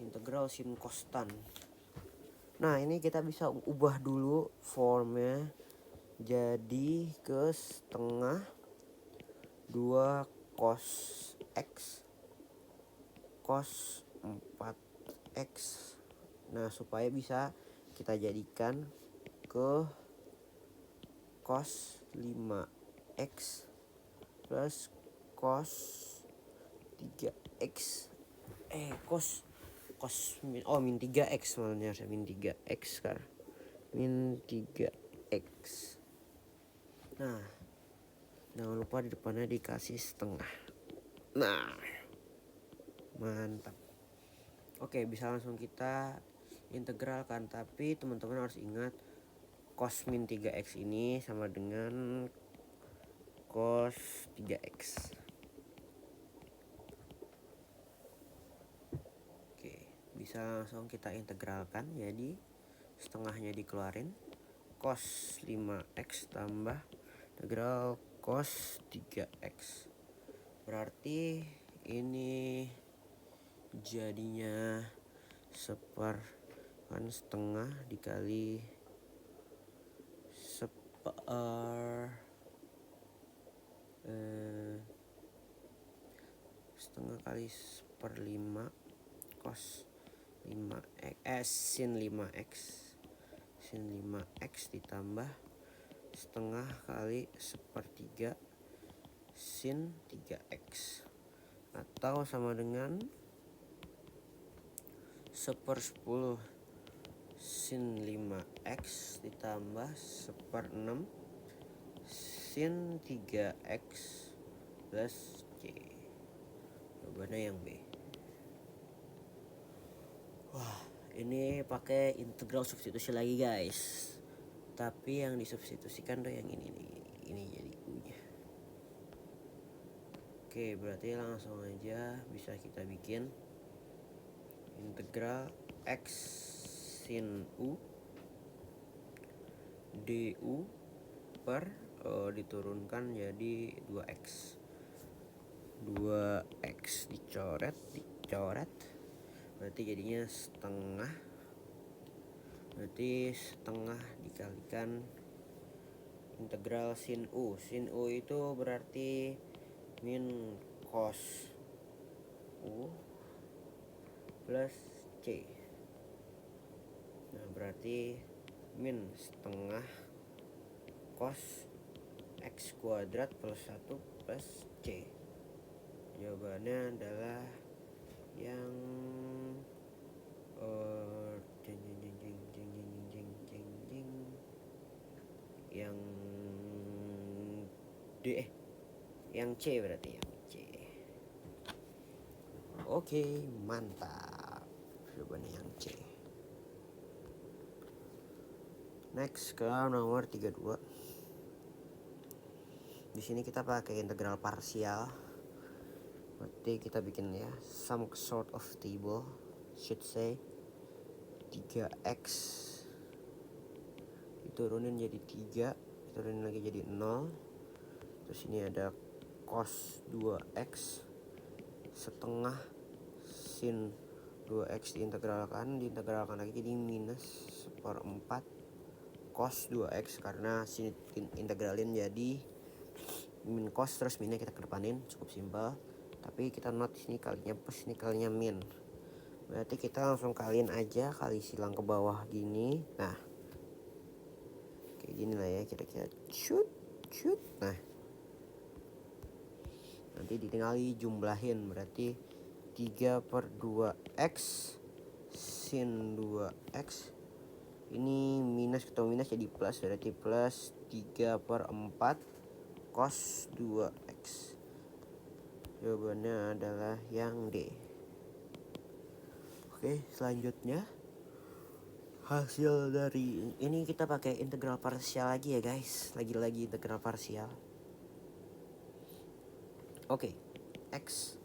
Integral sin kostan. Nah, ini kita bisa ubah dulu formnya jadi ke setengah 2 cos x cos 4x. Nah, supaya bisa kita jadikan ke cos 5x plus cos 3x min 3x maksudnya, min 3x kan, min 3x. Nah, jangan lupa di depannya dikasih setengah. Nah, mantap. Oke, bisa langsung kita integralkan, tapi teman-teman harus ingat cos min 3x ini sama dengan cos 3x. Oke, bisa langsung kita integralkan, jadi setengahnya dikeluarin, cos 5x tambah integral cos 3x. Berarti ini jadinya setengah dikali setengah kali 1/5 cos 5x sin 5x ditambah setengah kali 1/3 sin 3x, atau sama dengan 1/10 sin 5x ditambah 1/6 sin 3x plus C. Jawabannya yang B. Wah, ini pakai integral substitusi lagi guys, tapi yang disubstitusikan tuh yang ini nih, ini jadi U-nya. Oke, berarti langsung aja bisa kita bikin integral x sin U du per diturunkan jadi 2x dicoret berarti jadinya setengah, berarti setengah dikalikan integral sin U itu berarti min cos U plus C. Nah, berarti min setengah cos X X kuadrat plus 1 plus C. Jawabannya adalah yang yang D, yang C berarti, yang C. Oke, mantap. Jawabannya yang C. Next ke nomor 32. Di sini kita pakai integral parsial. Berarti kita bikin ya some sort of table, should say 3x diturunin jadi 3, diturunin lagi jadi 0. Terus ini ada cos 2x setengah sin 2x diintegralkan lagi jadi minus seperempat cos 2x, karena sin integralin jadi min cos, terus minnya kita kedepanin, cukup simpel. Tapi kita note sini kalinya plus, ini kalinya min. Berarti kita langsung kaliin aja, kali silang ke bawah gini. Nah, kayak gini lah ya kira-kira. Shoot. Nah, nanti ditinggal jumlahin, berarti 3/2x sin 2x. Ini minus ketemu minus jadi plus, berarti plus 3/4 cos 2x. Jawabannya adalah yang D. Oke, selanjutnya hasil dari ini kita pakai integral parsial lagi ya guys. Lagi-lagi integral parsial. Oke, X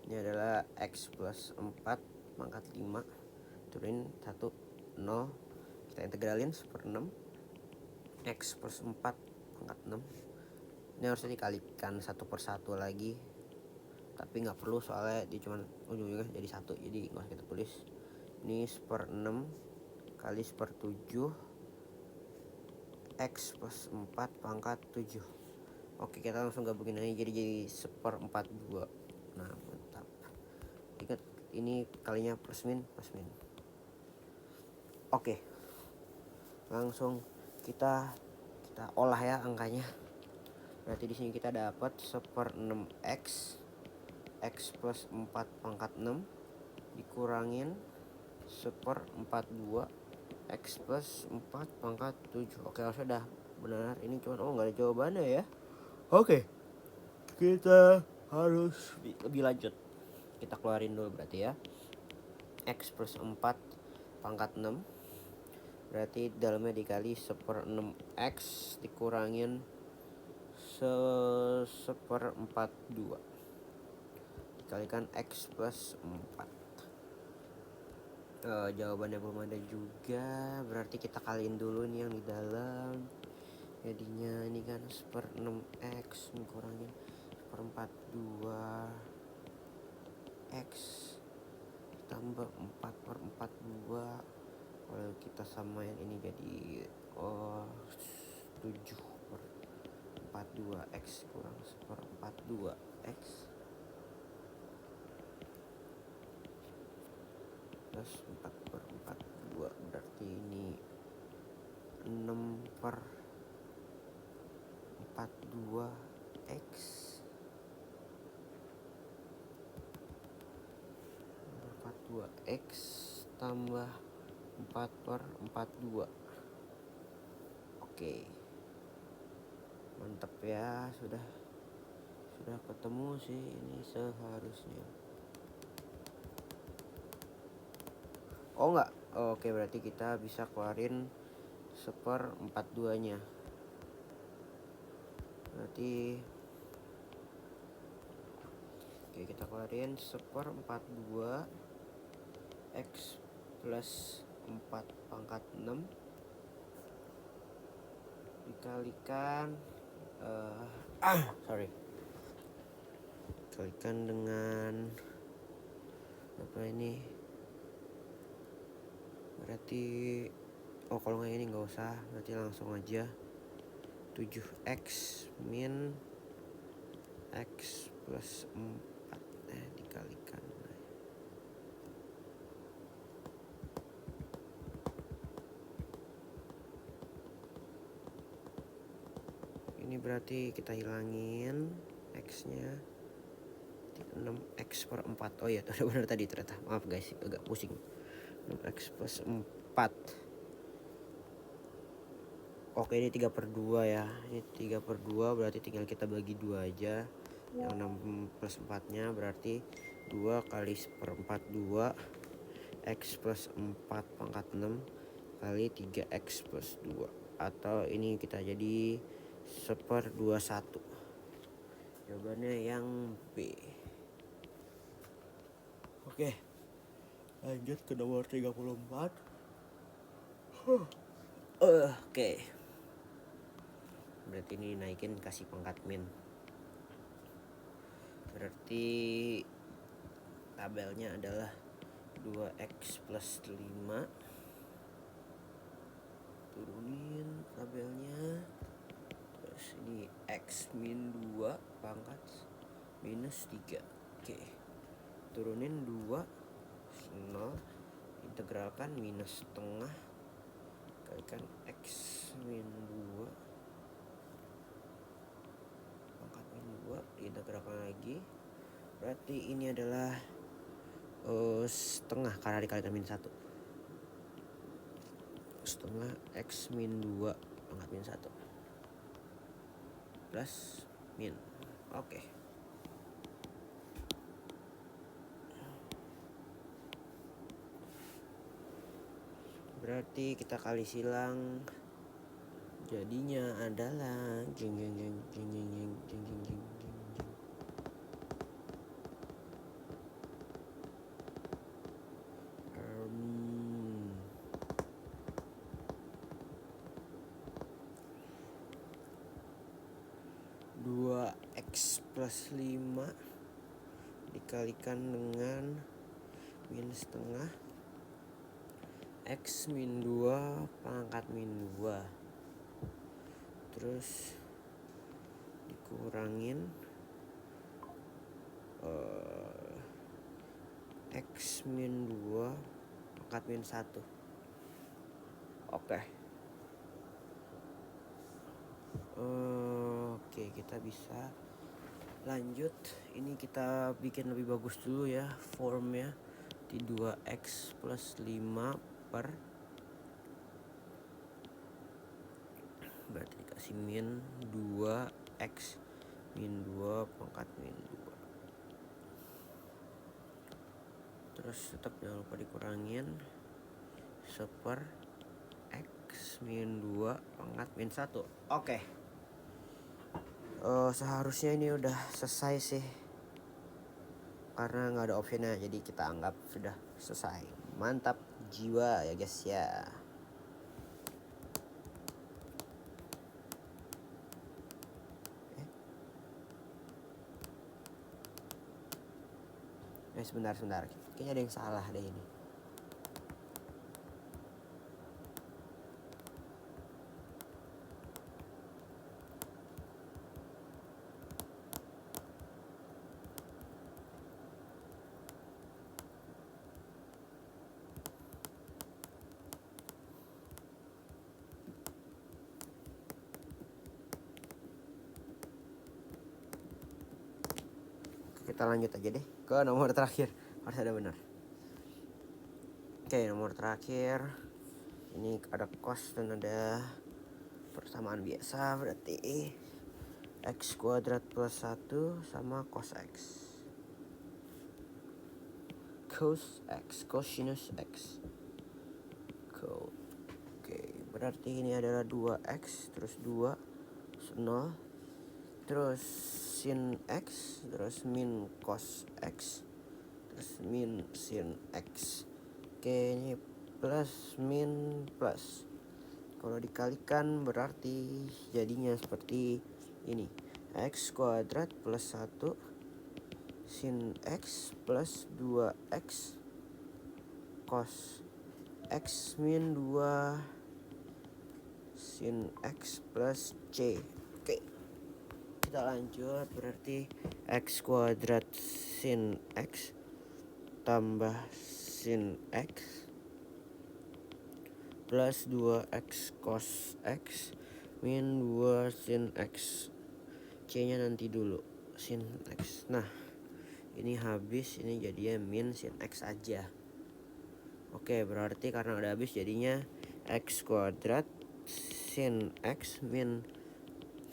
ini adalah X plus 4 pangkat 5 turunin 1 0. Kita integralin 1/6 X plus 4 pangkat 6. Ini harusnya dikalikan 1/1 lagi, tapi nggak perlu soalnya dia cuma ujung-ujungnya jadi 1, jadi nggak usah kita tulis. Ini 1/6 kali 1/7 X plus 4 pangkat 7. Oke, kita langsung gabungin aja jadi 1/42. Nah, mantap. Ingat ini kalinya plus min. Oke, langsung kita olah ya angkanya. Berarti di sini kita dapat 1/6x x plus 4 pangkat 6 dikurangin 1/42 x plus 4 pangkat 7. Oke, harusnya udah benar. Ini cuma nggak ada jawabannya ya. Oke, kita harus lebih lanjut. Kita keluarin dulu berarti ya. X plus 4 pangkat 6 berarti dalamnya dikali 1/6x dikurangin 1/42 dikalikan x plus 4. Jawabannya belum ada juga, berarti kita kaliin dulu nih yang di dalam. Jadinya ini kan 1/6x dikurangin 1/42x tambah 4/42. Kalau kita samain ini jadi 7/42x kurang 1/42x plus 4/42, berarti ini 6/42x 42x tambah 4/42. Oke, mantap ya, sudah ketemu sih ini seharusnya. Oh enggak, oke, berarti kita bisa keluarin 1/42-nya. Berarti oke, kita keluarin 1/42 x plus 4 pangkat 6 dikalikan kalikan dengan apa ini, berarti kalau nggak ini nggak usah, berarti langsung aja 7x min x plus 4 dikalikan. Ini berarti kita hilangin X nya 6x per 4. Oh iya, udah benar tadi ternyata. Maaf guys, agak pusing. 6x plus 4. Oke, ini 3 per 2 ya. Ini 3 per 2 berarti tinggal kita bagi 2 aja. Yang 6 plus 4 nya berarti 2 kali seperempat 2 X plus 4 pangkat 6 kali 3x plus 2. Atau ini kita jadi 1/21. Jawabannya yang B. Oke, lanjut ke nomor 34. Oke. Berarti ini naikin kasih pangkat min. Berarti tabelnya adalah 2x plus 5. Turunin tabelnya. Terus ini x min 2 pangkat minus 3. Oke. Turunin 2 0, integralkan minus setengah kalikan x min 2 pangkat min 2 diintegralkan lagi. Berarti ini adalah setengah karena dikalikan min 1. Setengah x min 2 pangkat min 1 plus min. Oke. Berarti kita kali silang, jadinya adalah jeng jeng jeng jeng jeng jeng jeng jeng jeng jeng. 2x plus 5 dikalikan dengan min setengah x min 2 pangkat min 2 terus dikurangin x min 2 pangkat min 1. Oke. Oke, kita bisa lanjut. Ini kita bikin lebih bagus dulu ya formnya. Di 2x plus 5 per, berarti dikasih min 2x min 2 pangkat min 2. Terus tetap jangan lupa dikurangin 1/x min 2 pangkat min 1. Oke. Seharusnya ini udah selesai sih, karena nggak ada optionnya, jadi kita anggap sudah selesai. Mantap jiwa ya guys ya. Sebentar, kayaknya ada yang salah deh ini. Kita lanjut aja deh ke nomor terakhir, harus ada benar. Oke, nomor terakhir ini ada cos dan ada persamaan biasa, berarti x kuadrat plus 1 sama cos x. Cos x, cosinus x. Oke, berarti ini adalah 2x terus 2 0 terus sin x terus min cos x terus min sin x. Oke, ini plus min plus. Kalau dikalikan berarti jadinya seperti ini. X kuadrat plus 1 sin x plus 2x cos x min 2 sin x plus c. Oke, kita lanjut. Berarti x kuadrat sin x tambah sin x plus 2x cos x min 2 sin X. C nya nanti dulu, sin X. Nah ini habis, ini jadinya min sin X aja. Oke, berarti karena udah habis jadinya X kuadrat sin X min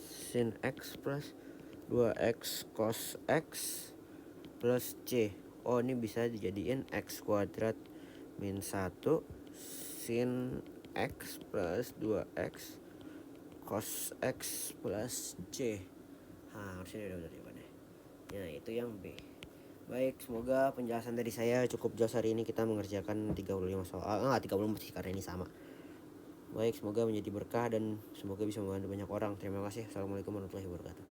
sin X plus 2X cos X plus C. Oh ini bisa dijadiin X kuadrat min 1 sin X plus 2X cos X plus C. Harusnya udah benar ya. Nah itu yang B. Baik, semoga penjelasan dari saya cukup jelas. Hari ini kita mengerjakan 35 soal. 34 sih karena ini sama. Baik, semoga menjadi berkah dan semoga bisa membantu banyak orang. Terima kasih. Assalamualaikum warahmatullahi wabarakatuh.